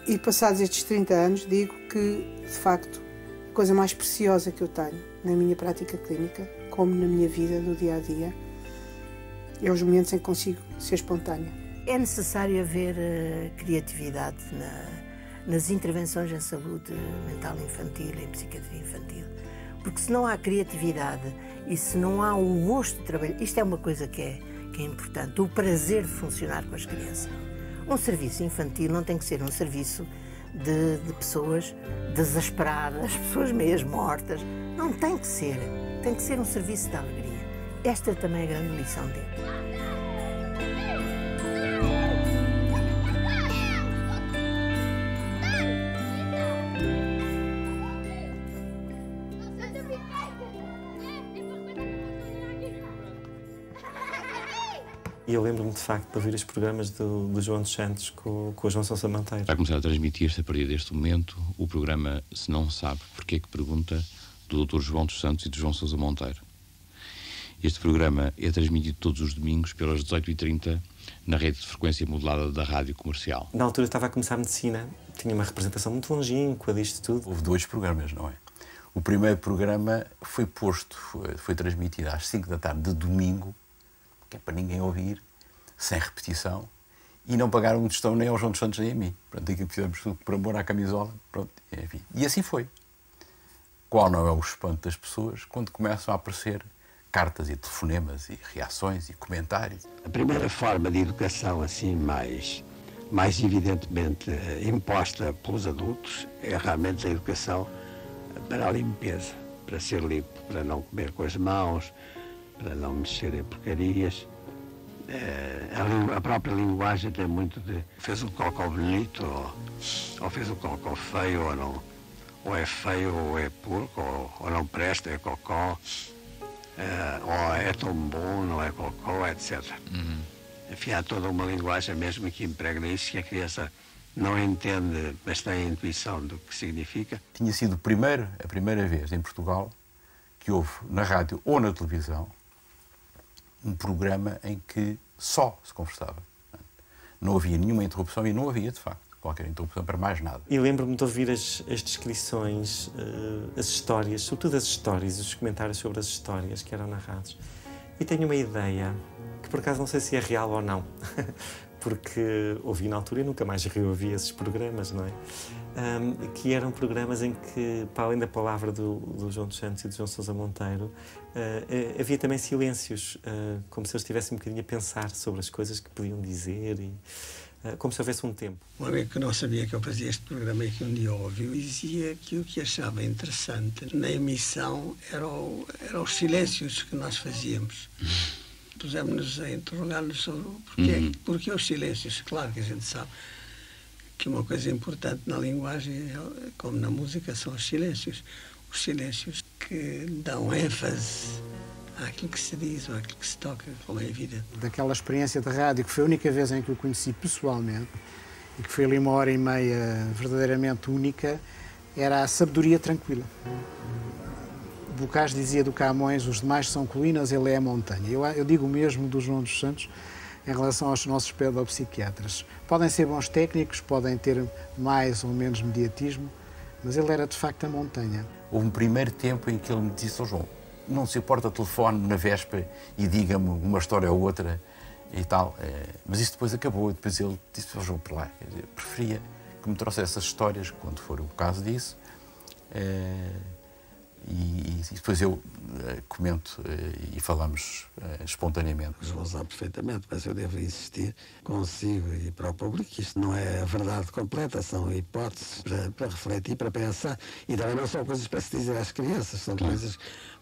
[SPEAKER 7] E passados estes 30 anos, digo que, de facto, a coisa mais preciosa que eu tenho na minha prática clínica, como na minha vida do dia-a-dia, é os momentos em que consigo ser espontânea.
[SPEAKER 6] É necessário haver criatividade nas intervenções em saúde mental infantil, em psiquiatria infantil. Porque se não há criatividade e se não há o gosto de trabalhar, isto é uma coisa que é importante, o prazer de funcionar com as crianças. Um serviço infantil não tem que ser um serviço de pessoas desesperadas, pessoas meias mortas. Não tem que ser. Tem que ser um serviço de alegria. Esta também é a grande lição dele.
[SPEAKER 4] E eu lembro-me, de facto, de ouvir os programas do João dos Santos com o João Sousa Monteiro.
[SPEAKER 13] Vai começar a transmitir-se, a partir deste momento, o programa Se Não Sabe Porque é que Pergunta, do Dr. João dos Santos e do João Sousa Monteiro. Este programa é transmitido todos os domingos pelas 18h30 na rede de frequência modulada da Rádio Comercial.
[SPEAKER 4] Na altura estava a começar a medicina, tinha uma representação muito longínqua disto tudo.
[SPEAKER 8] Houve 2 programas, não é? O primeiro programa foi transmitido às 5 da tarde de domingo, que é para ninguém ouvir, sem repetição, e não pagaram um tostão nem ao João dos Santos nem a mim. Pronto, aquilo fizemos tudo por amor à camisola, pronto, enfim. E assim foi. Qual não é o espanto das pessoas quando começam a aparecer cartas e telefonemas e reações e comentários?
[SPEAKER 10] A primeira forma de educação, assim, mais evidentemente imposta pelos adultos é realmente a educação para a limpeza, para ser limpo, para não comer com as mãos, para não mexer em porcarias. A própria linguagem tem muito de fez o cocó bonito ou fez o cocó feio ou não, ou é feio ou é porco ou não presta, é cocó, ou é tão bom, não é cocó, etc. Enfim, há toda uma linguagem mesmo que impregna isso, que a criança não entende, mas tem a intuição do que significa.
[SPEAKER 8] Tinha sido a primeira vez em Portugal que houve na rádio ou na televisão um programa em que só se conversava. Não havia nenhuma interrupção e não havia, de facto, qualquer interrupção para mais nada.
[SPEAKER 4] E lembro-me de ouvir as descrições, as histórias, sobretudo as histórias, os comentários sobre as histórias que eram narrados. E tenho uma ideia, que por acaso não sei se é real ou não, porque ouvi na altura e nunca mais reouvi esses programas, não é? Que eram programas em que, para além da palavra do João dos Santos e do João Sousa Monteiro, havia também silêncios, como se eles estivessem um bocadinho a pensar sobre as coisas que podiam dizer, e como se houvesse um tempo.
[SPEAKER 10] Um amigo que não sabia que eu fazia este programa e que um dia ouviu, dizia que o que achava interessante na emissão eram os silêncios que nós fazíamos. Pusemos-nos a interrogar-nos sobre porque os silêncios. Claro que a gente sabe que uma coisa importante na linguagem, como na música, são os silêncios. Os silêncios que dão ênfase àquilo que se diz ou àquilo que se toca, como é evidente.
[SPEAKER 5] Daquela experiência de rádio, que foi a única vez em que o conheci pessoalmente, e que foi ali 1h30 verdadeiramente única, era a sabedoria tranquila. Bocage dizia do Camões, os demais são colinas, ele é a montanha. Eu digo o mesmo do João dos Santos em relação aos nossos pedopsiquiatras. Podem ser bons técnicos, podem ter mais ou menos mediatismo, mas ele era de facto a montanha.
[SPEAKER 8] Houve um primeiro tempo em que ele me disse: João, não se importa o telefone na véspera e diga-me uma história ou outra e tal. Mas isso depois acabou. Depois ele disse: João, por lá, eu preferia que me trouxesse essas histórias, quando for o caso disso. E depois eu comento e falamos espontaneamente.
[SPEAKER 10] O João sabe perfeitamente, mas eu devo insistir consigo e para o público que isto não é a verdade completa, são hipóteses para refletir, para pensar, e também não são coisas para se dizer às crianças, são coisas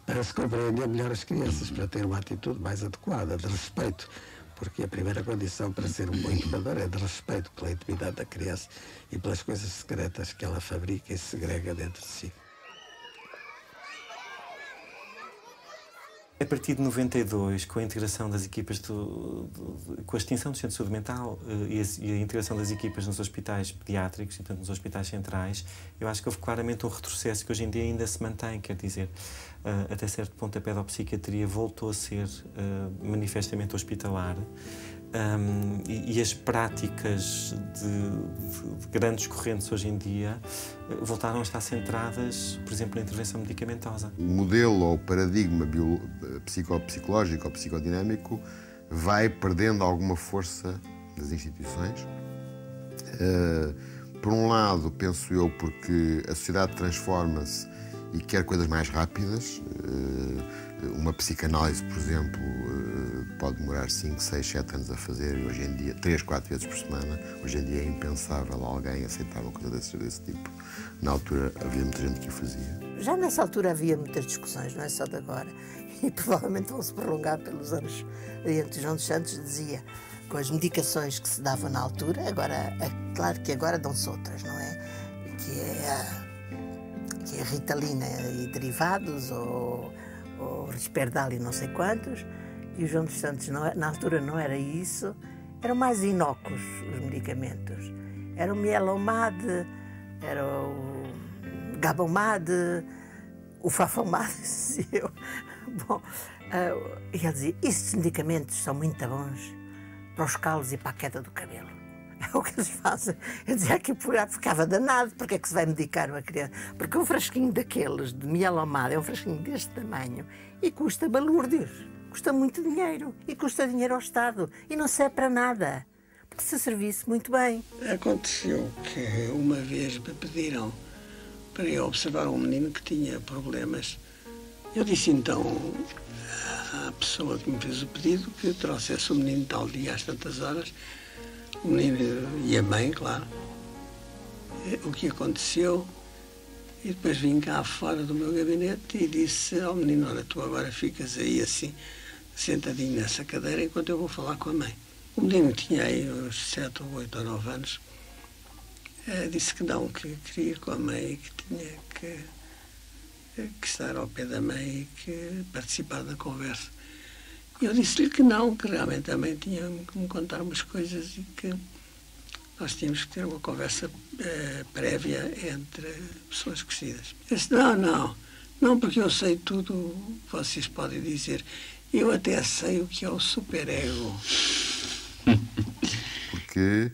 [SPEAKER 10] para se compreender melhor as crianças, para ter uma atitude mais adequada, de respeito, porque a primeira condição para ser um bom educador é de respeito pela intimidade da criança e pelas coisas secretas que ela fabrica e segrega dentro de si.
[SPEAKER 4] A partir de 92, com a integração das equipas, com a extinção do Centro de Saúde Mental e a integração das equipas nos hospitais pediátricos, e, portanto, nos hospitais centrais, eu acho que houve claramente um retrocesso que hoje em dia ainda se mantém, quer dizer, até certo ponto a pedopsiquiatria voltou a ser manifestamente hospitalar. E as práticas de grandes correntes hoje em dia voltaram a estar centradas, por exemplo, na intervenção medicamentosa.
[SPEAKER 2] O modelo ou paradigma psicológico ou psicodinâmico vai perdendo alguma força das instituições. Por um lado, penso eu, porque a sociedade transforma-se e quer coisas mais rápidas. Uma psicanálise, por exemplo, pode demorar 5, 6, 7 anos a fazer, e hoje em dia, 3, 4 vezes por semana. Hoje em dia é impensável alguém aceitar uma coisa desse tipo. Na altura havia muita gente que o fazia.
[SPEAKER 6] Já nessa altura havia muitas discussões, não é só de agora, e provavelmente vão se prolongar pelos anos. João dos Santos dizia, com as medicações que se davam na altura, agora, é claro que agora dão-se outras, não é? Que é a Ritalina e derivados, ou Risperdal e não sei quantos, E o João dos Santos, na altura, não era isso. Eram mais inócuos os medicamentos. Era o Mielomad, era o Gabomad, o Fafomad, dizia eu. Bom, e ele dizia, estes medicamentos são muito bons para os calos e para a queda do cabelo. É o que eles fazem. Eu dizia que ficava danado, porque é que se vai medicar uma criança? Porque um frasquinho daqueles, de Mielomad, é um frasquinho deste tamanho e custa balúrdios. Custa muito dinheiro e custa dinheiro ao Estado e não serve para nada, porque se servisse muito bem.
[SPEAKER 10] Aconteceu que uma vez me pediram para eu observar um menino que tinha problemas. Eu disse então à pessoa que me fez o pedido que trouxesse o menino tal dia às tantas horas, o menino e a mãe, claro, o que aconteceu. E depois vim cá fora do meu gabinete e disse ao menino, olha, tu agora ficas aí assim, sentadinho nessa cadeira enquanto eu vou falar com a mãe. O menino tinha aí uns 7 ou 8 ou 9 anos. Disse que não, que queria ir com a mãe e que tinha que estar ao pé da mãe e que participar da conversa. E eu disse-lhe que não, que realmente a mãe tinha que me contar umas coisas e que nós tínhamos que ter uma conversa prévia entre pessoas conhecidas. Eu disse, não, porque eu sei tudo, vocês podem dizer. Eu até sei o que é o superego.
[SPEAKER 2] Porque,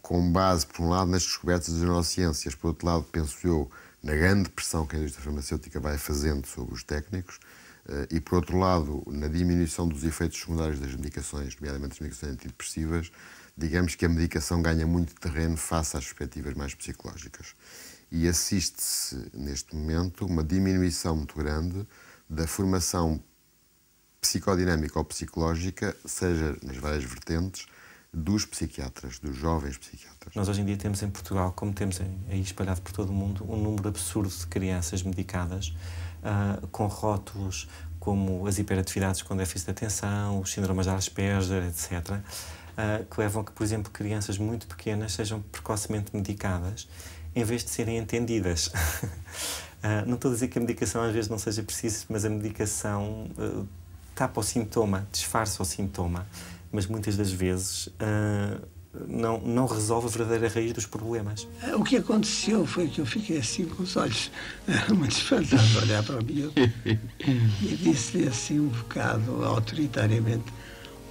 [SPEAKER 2] com base, por um lado, nas descobertas das neurociências, por outro lado, penso eu, na grande pressão que a indústria farmacêutica vai fazendo sobre os técnicos, e, por outro lado, na diminuição dos efeitos secundários das medicações, nomeadamente as medicações antidepressivas, digamos que a medicação ganha muito terreno face às perspectivas mais psicológicas. E assiste-se, neste momento, uma diminuição muito grande da formação psicodinâmica ou psicológica, seja nas várias vertentes, dos psiquiatras, dos jovens psiquiatras.
[SPEAKER 4] Nós hoje em dia temos em Portugal, como temos aí espalhado por todo o mundo, um número absurdo de crianças medicadas com rótulos como as hiperatividades com déficit de atenção, os síndromes de Asperger, etc., que levam a que, por exemplo, crianças muito pequenas sejam precocemente medicadas em vez de serem entendidas. Não estou a dizer que a medicação às vezes não seja precisa, mas a medicação tapa o sintoma, disfarça o sintoma, mas muitas das vezes não resolve a verdadeira raiz dos problemas.
[SPEAKER 10] O que aconteceu foi que eu fiquei assim com os olhos muito espantados a olhar para o miúdo e disse-lhe assim um bocado autoritariamente,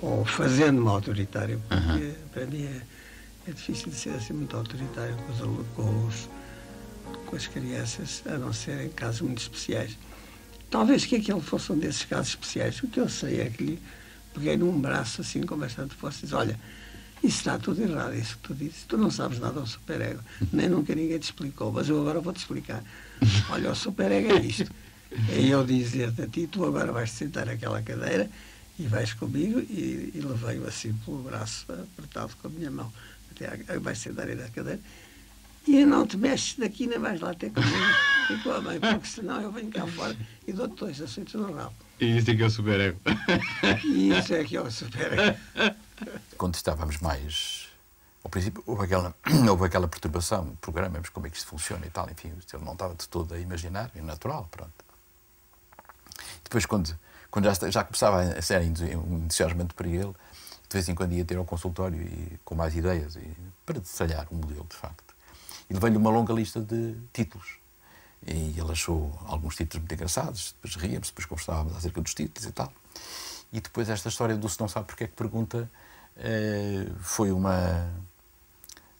[SPEAKER 10] ou fazendo-me autoritário, porque para mim é difícil de ser assim muito autoritário com as crianças, a não ser em casos muito especiais. Talvez que aquele fosse um desses casos especiais. O que eu sei é que lhe peguei num braço assim, com bastante força, e disse, olha, isso está tudo errado, isso que tu dizes. Tu não sabes nada do superego, nem nunca ninguém te explicou, mas eu agora vou-te explicar. Olha, o superego é isto. É eu dizer-te a ti, tu agora vais sentar naquela cadeira e vais comigo, e levei-o assim pelo braço, apertado com a minha mão, até vais sentar aí na cadeira, e não te mexes daqui, nem vais lá ter comigo e com a mãe, porque senão eu venho cá fora e dou-te 2 assuntos no rabo.
[SPEAKER 8] E isso é que é o superego.
[SPEAKER 10] E isso é que é o superego.
[SPEAKER 8] Quando estávamos mais... Ao princípio houve aquela perturbação no programa, mas como é que isto funciona e tal, enfim, eu não estava de todo a imaginar, é natural, pronto. Depois, quando já começava a ser um entusiasmante para ele, de vez em quando ia ter ao consultório e, com mais ideias para detalhar um modelo, de facto. E levei-lhe uma longa lista de títulos. E ele achou alguns títulos muito engraçados, depois ríamos, depois conversávamos acerca dos títulos e tal. E depois esta história do se não sabe porque é que pergunta foi uma...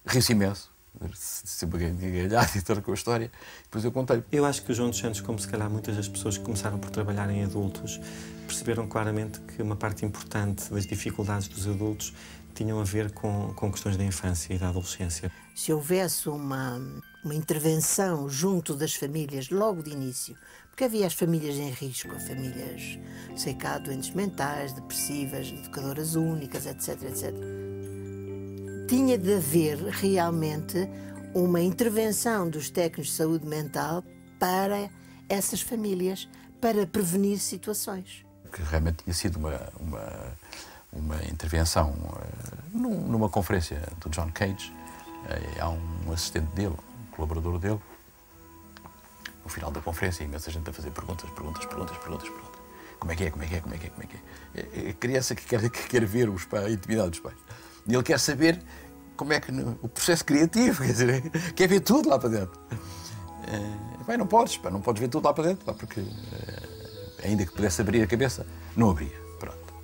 [SPEAKER 8] Ri-se imenso, sempre ganhar e toda com a história. Depois eu contei.
[SPEAKER 4] Eu acho que o João dos Santos, como se calhar muitas das pessoas que começaram por trabalhar em adultos, perceberam claramente que uma parte importante das dificuldades dos adultos tinham a ver com questões da infância e da adolescência.
[SPEAKER 6] Se houvesse uma intervenção junto das famílias logo de início, porque havia as famílias em risco, as famílias, sei cá, doentes mentais, depressivas, educadoras únicas, etc, etc. Tinha de haver realmente uma intervenção dos técnicos de saúde mental para essas famílias, para prevenir situações.
[SPEAKER 8] Que realmente tinha sido uma intervenção numa conferência do John Cage. Há um assistente dele, um colaborador dele. No final da conferência, imensa gente a fazer perguntas. como é que é. A criança que quer ver a intimidade dos pais. E ele quer saber como é que o processo criativo, quer dizer, quer ver tudo lá para dentro. Bem, não podes ver tudo lá para dentro, porque ainda que pudesse abrir a cabeça, não abria. Pronto.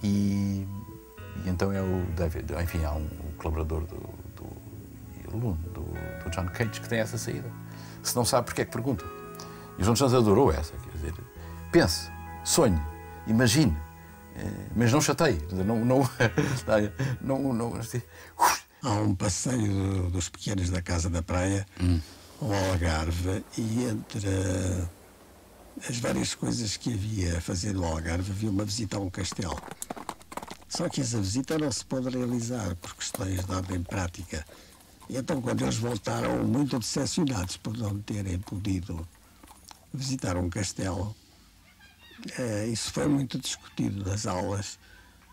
[SPEAKER 8] E então é o David, enfim, há um colaborador do John Cage que tem essa saída. Se não sabe, porque é que pergunta? E o João dos Santos adorou essa, quer dizer, pense, sonhe, imagine, mas não chateie.
[SPEAKER 10] Há um passeio dos pequenos da Casa da Praia, ao Algarve, e entre as várias coisas que havia a fazer no Algarve, havia uma visita a um castelo. Só que essa visita não se pôde realizar por questões de ordem prática. E então, quando eles voltaram, muito decepcionados por não terem podido visitar um castelo, isso foi muito discutido nas aulas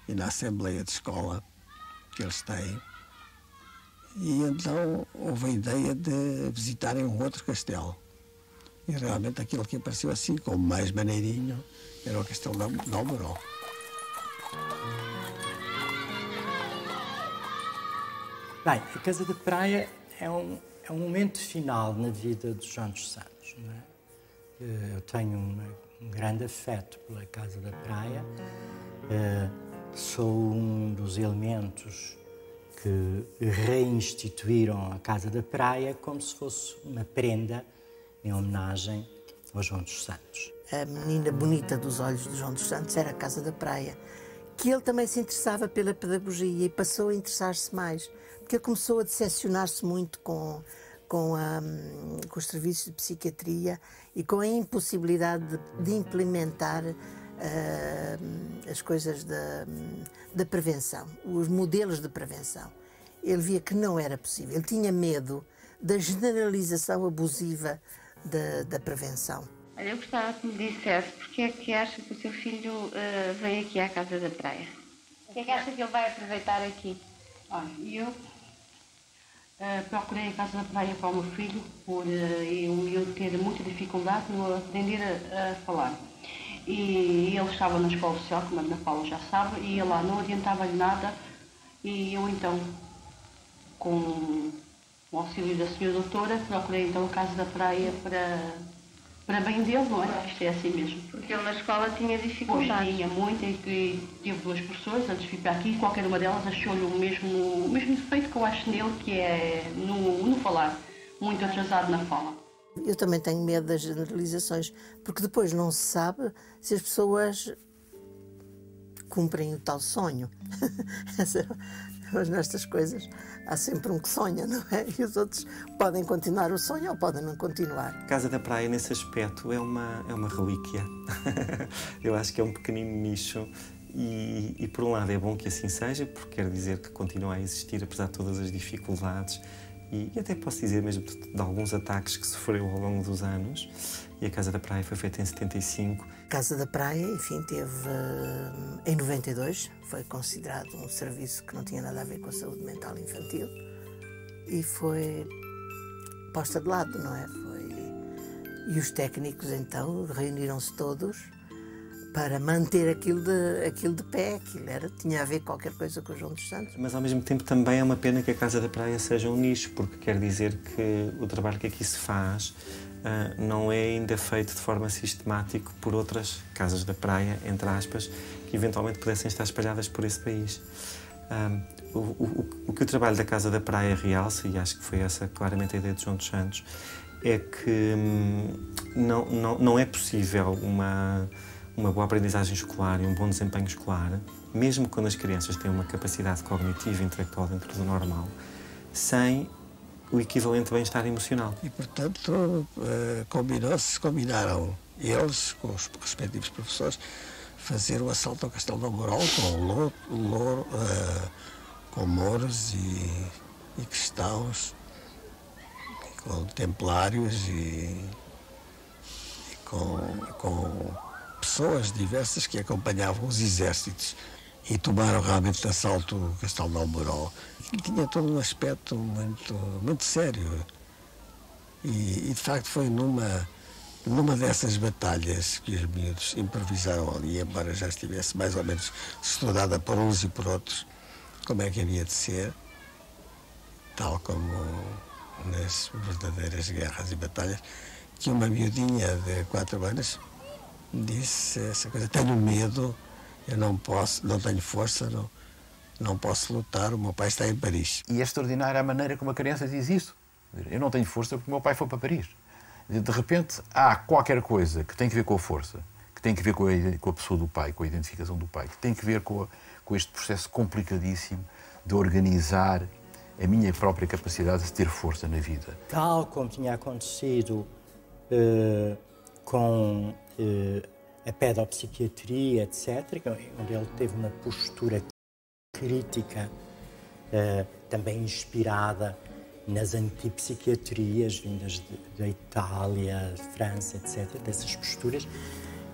[SPEAKER 10] e na assembleia de escola que eles têm. E então houve a ideia de visitarem um outro castelo. E realmente aquilo que apareceu assim, como mais maneirinho, era o castelo de Almorol.
[SPEAKER 1] Bem, a Casa da Praia é um momento final na vida de João dos Santos, não é? Eu tenho um grande afeto pela Casa da Praia. Sou um dos elementos que reinstituíram a Casa da Praia como se fosse uma prenda em homenagem ao João dos Santos.
[SPEAKER 6] A menina bonita dos olhos de João dos Santos era a Casa da Praia, que ele também se interessava pela pedagogia e passou a interessar-se mais, porque ele começou a decepcionar-se muito com os serviços de psiquiatria e com a impossibilidade de implementar as coisas da prevenção, os modelos de prevenção. Ele via que não era possível, ele tinha medo da generalização abusiva da prevenção.
[SPEAKER 14] Olha, eu gostava que me dissesse porque é que acha que o seu filho vem aqui à Casa da Praia? O que é que acha que ele vai aproveitar aqui?
[SPEAKER 15] Olha, eu procurei a Casa da Praia para o meu filho por eu ter muita dificuldade no aprender a falar. E ele estava na escola social, como a Ana Paula já sabe, e ia lá, não adiantava-lhe nada. E eu então, com o auxílio da senhora doutora, procurei então a Casa da Praia para bem dele, não é? Isto é assim mesmo.
[SPEAKER 14] Porque ele na escola tinha dificuldades.
[SPEAKER 15] Tinha muito, e tive duas professoras antes de vir para aqui, e qualquer uma delas achou-lhe o mesmo defeito que eu acho nele, que é no falar, muito atrasado na fala.
[SPEAKER 6] Eu também tenho medo das generalizações, porque depois não se sabe se as pessoas cumprem o tal sonho. Mas nestas coisas há sempre um que sonha, não é? E os outros podem continuar o sonho ou podem não continuar.
[SPEAKER 4] Casa da Praia, nesse aspecto, é uma relíquia. Eu acho que é um pequenino nicho e, por um lado, é bom que assim seja, porque quer dizer que continua a existir, apesar de todas as dificuldades. E até posso dizer mesmo de alguns ataques que sofreu ao longo dos anos. E a Casa da Praia foi feita em 75.
[SPEAKER 6] A Casa da Praia, enfim, teve em 92, foi considerado um serviço que não tinha nada a ver com a saúde mental infantil e foi posta de lado, não é? E os técnicos então reuniram-se todos para manter aquilo de pé, tinha a ver qualquer coisa com o João dos Santos.
[SPEAKER 4] Mas ao mesmo tempo também é uma pena que a Casa da Praia seja um nicho, porque quer dizer que o trabalho que aqui se faz não é ainda feito de forma sistemática por outras casas da praia, entre aspas, que eventualmente pudessem estar espalhadas por esse país. O que o trabalho da Casa da Praia realça, e acho que foi essa claramente a ideia de João dos Santos, é que não é possível uma boa aprendizagem escolar e um bom desempenho escolar, mesmo quando as crianças têm uma capacidade cognitiva e intelectual dentro do normal, sem o equivalente bem-estar emocional.
[SPEAKER 10] E, portanto, combinaram eles, com os respectivos professores, fazer o assalto ao Castelo de Almorol com mouros e cristãos, com templários e com pessoas diversas que acompanhavam os exércitos e tomaram realmente de assalto o Castelo de Almorol. Tinha todo um aspecto muito sério e de facto foi numa Numa dessas batalhas que os miúdos improvisaram ali, embora já estivesse mais ou menos estudada por uns e por outros, como é que havia de ser, tal como nas verdadeiras guerras e batalhas, que uma miudinha de 4 anos disse essa coisa: tenho medo, eu não posso, não tenho força, não posso lutar, o meu pai está em Paris.
[SPEAKER 8] E é extraordinária a maneira como a criança diz isso. Eu não tenho força porque o meu pai foi para Paris. De repente, há qualquer coisa que tem que ver com a força, que tem que ver com a pessoa do pai, com a identificação do pai, que tem que ver com este processo complicadíssimo de organizar a minha própria capacidade de ter força na vida.
[SPEAKER 1] Tal como tinha acontecido com a pedopsiquiatria, etc., onde ele teve uma postura crítica, também inspirada nas antipsiquiatrias vindas da Itália, França, etc., dessas posturas,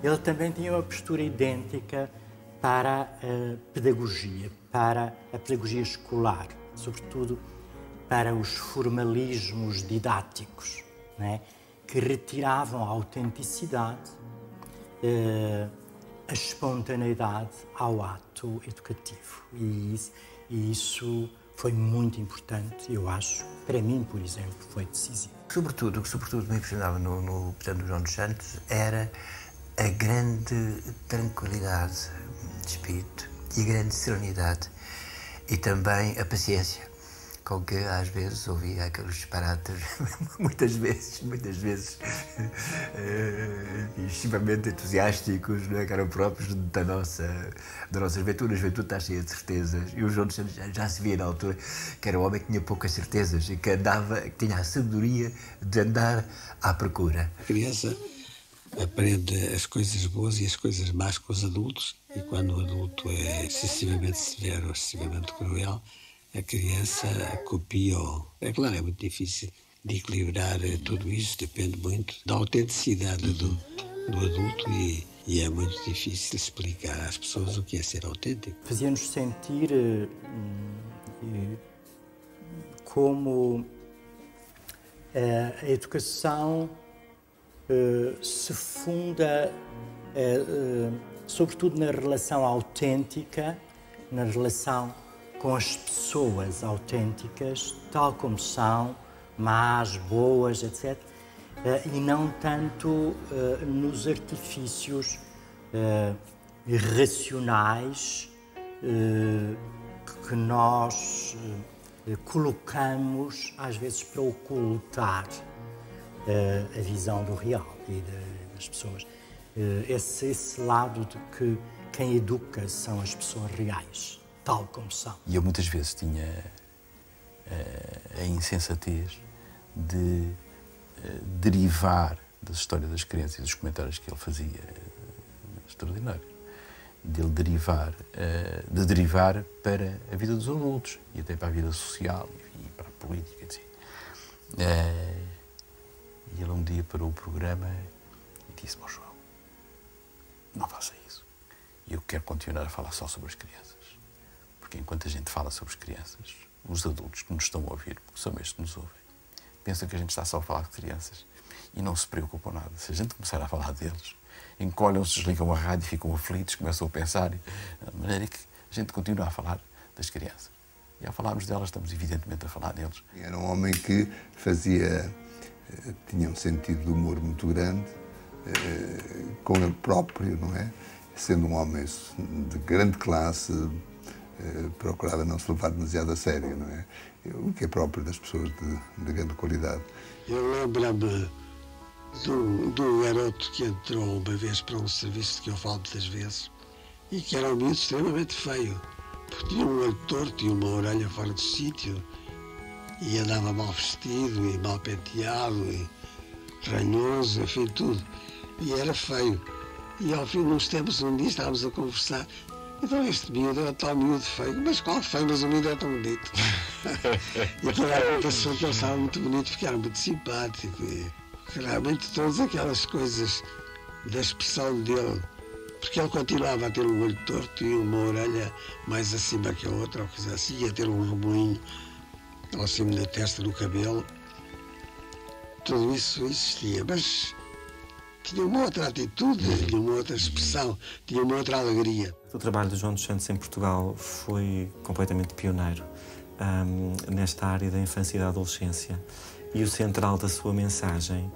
[SPEAKER 1] ele também tinha uma postura idêntica para a pedagogia escolar, sobretudo para os formalismos didáticos, né, que retiravam a autenticidade, a espontaneidade ao ato educativo. E isso foi muito importante, eu acho. Para mim, por exemplo, foi decisivo.
[SPEAKER 9] Sobretudo, o que me impressionava no João dos Santos era a grande tranquilidade de espírito e a grande serenidade e também a paciência com que às vezes ouvia aqueles disparates, muitas vezes extremamente entusiásticos, não é? Que eram próprios da nossa juventude. A juventude está cheia de certezas e o João dos Santos já se via na altura que era um homem que tinha poucas certezas e que tinha a sabedoria de andar à procura.
[SPEAKER 10] A criança aprende as coisas boas e as coisas más com os adultos, e quando o adulto é excessivamente severo ou excessivamente cruel, a criança copia-o. É claro, é muito difícil de equilibrar tudo isso, depende muito da autenticidade do adulto e é muito difícil explicar às pessoas o que é ser autêntico.
[SPEAKER 1] Fazia-nos sentir como a educação se funda sobretudo na relação autêntica, na relação com as pessoas autênticas, tal como são, más, boas, etc., e não tanto nos artifícios irracionais que nós colocamos, às vezes, para ocultar a visão do real e das pessoas. Esse lado de que quem educa são as pessoas reais, tal como são.
[SPEAKER 8] E eu muitas vezes tinha a insensatez de derivar da história das crianças e dos comentários que ele fazia, extraordinário, de derivar para a vida dos adultos e até para a vida social e para a política, etc. E ele um dia parou o programa e disse-me: "Ó João, não faça isso. Eu quero continuar a falar só sobre as crianças. Porque enquanto a gente fala sobre as crianças, os adultos que nos estão a ouvir, porque são estes que nos ouvem, pensam que a gente está só a falar de crianças e não se preocupam nada. Se a gente começar a falar deles, encolham-se, desligam a rádio, ficam aflitos, começam a pensar, de maneira que a gente continua a falar das crianças. E ao falarmos delas, estamos evidentemente a falar deles."
[SPEAKER 3] Era um homem que tinha um sentido de humor muito grande, com ele próprio, não é? Sendo um homem de grande classe, procurava não se levar demasiado a sério, não é? O que é próprio das pessoas de grande qualidade.
[SPEAKER 10] Eu lembro-me do garoto que entrou uma vez para um serviço que eu falo muitas vezes e que era um miúdo extremamente feio, porque tinha um olho torto e uma orelha fora do sítio e andava mal vestido e mal penteado e ranhoso, enfim, tudo. E era feio. E ao fim de uns tempos, um dia estávamos a conversar. Então este miúdo era tal miúdo feio. Mas qual feio? Mas o miúdo é tão bonito. E toda a gente pensou que ele estava muito bonito porque era muito simpático. E realmente todas aquelas coisas da expressão dele, porque ele continuava a ter um olho torto e uma orelha mais acima que a outra, ou coisa assim, e a ter um remoinho ao cima da testa do cabelo. Tudo isso existia, mas tinha uma outra atitude, tinha uma outra expressão, tinha uma outra alegria.
[SPEAKER 4] O trabalho do João dos Santos em Portugal foi completamente pioneiro nesta área da infância e da adolescência. E o central da sua mensagem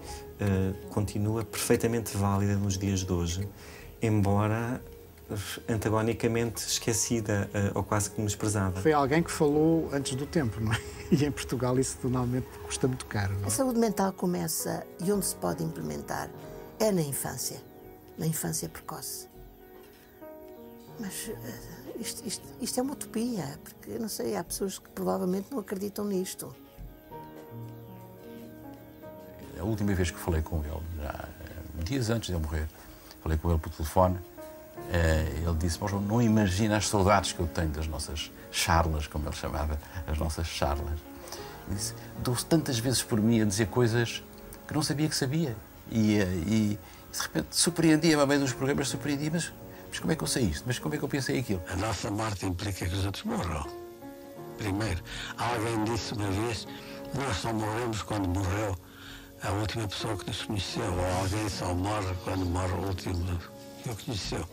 [SPEAKER 4] continua perfeitamente válida nos dias de hoje, embora antagonicamente esquecida ou quase que desprezada.
[SPEAKER 5] Foi alguém que falou antes do tempo, não é? E em Portugal isso normalmente custa muito caro. Não é?
[SPEAKER 6] A saúde mental começa, e onde se pode implementar, é na infância precoce. Mas isto é uma utopia, porque, não sei, há pessoas que provavelmente não acreditam nisto.
[SPEAKER 8] A última vez que falei com ele, já dias antes de eu morrer, falei com ele por telefone, ele disse: "Mas não imagina as saudades que eu tenho das nossas charlas", como ele chamava, as nossas charlas. Ele disse: "Dou-se tantas vezes por mim a dizer coisas que não sabia que sabia. E de repente surpreendia-me a meio dos programas, surpreendia-me, mas como é que eu sei isto? Mas como é que eu pensei aquilo?"
[SPEAKER 10] A nossa morte implica que os outros morram. Primeiro, alguém disse uma vez: "Nós só morremos quando morreu a última pessoa que nos conheceu", ou alguém só morre quando morre o último que o conheceu.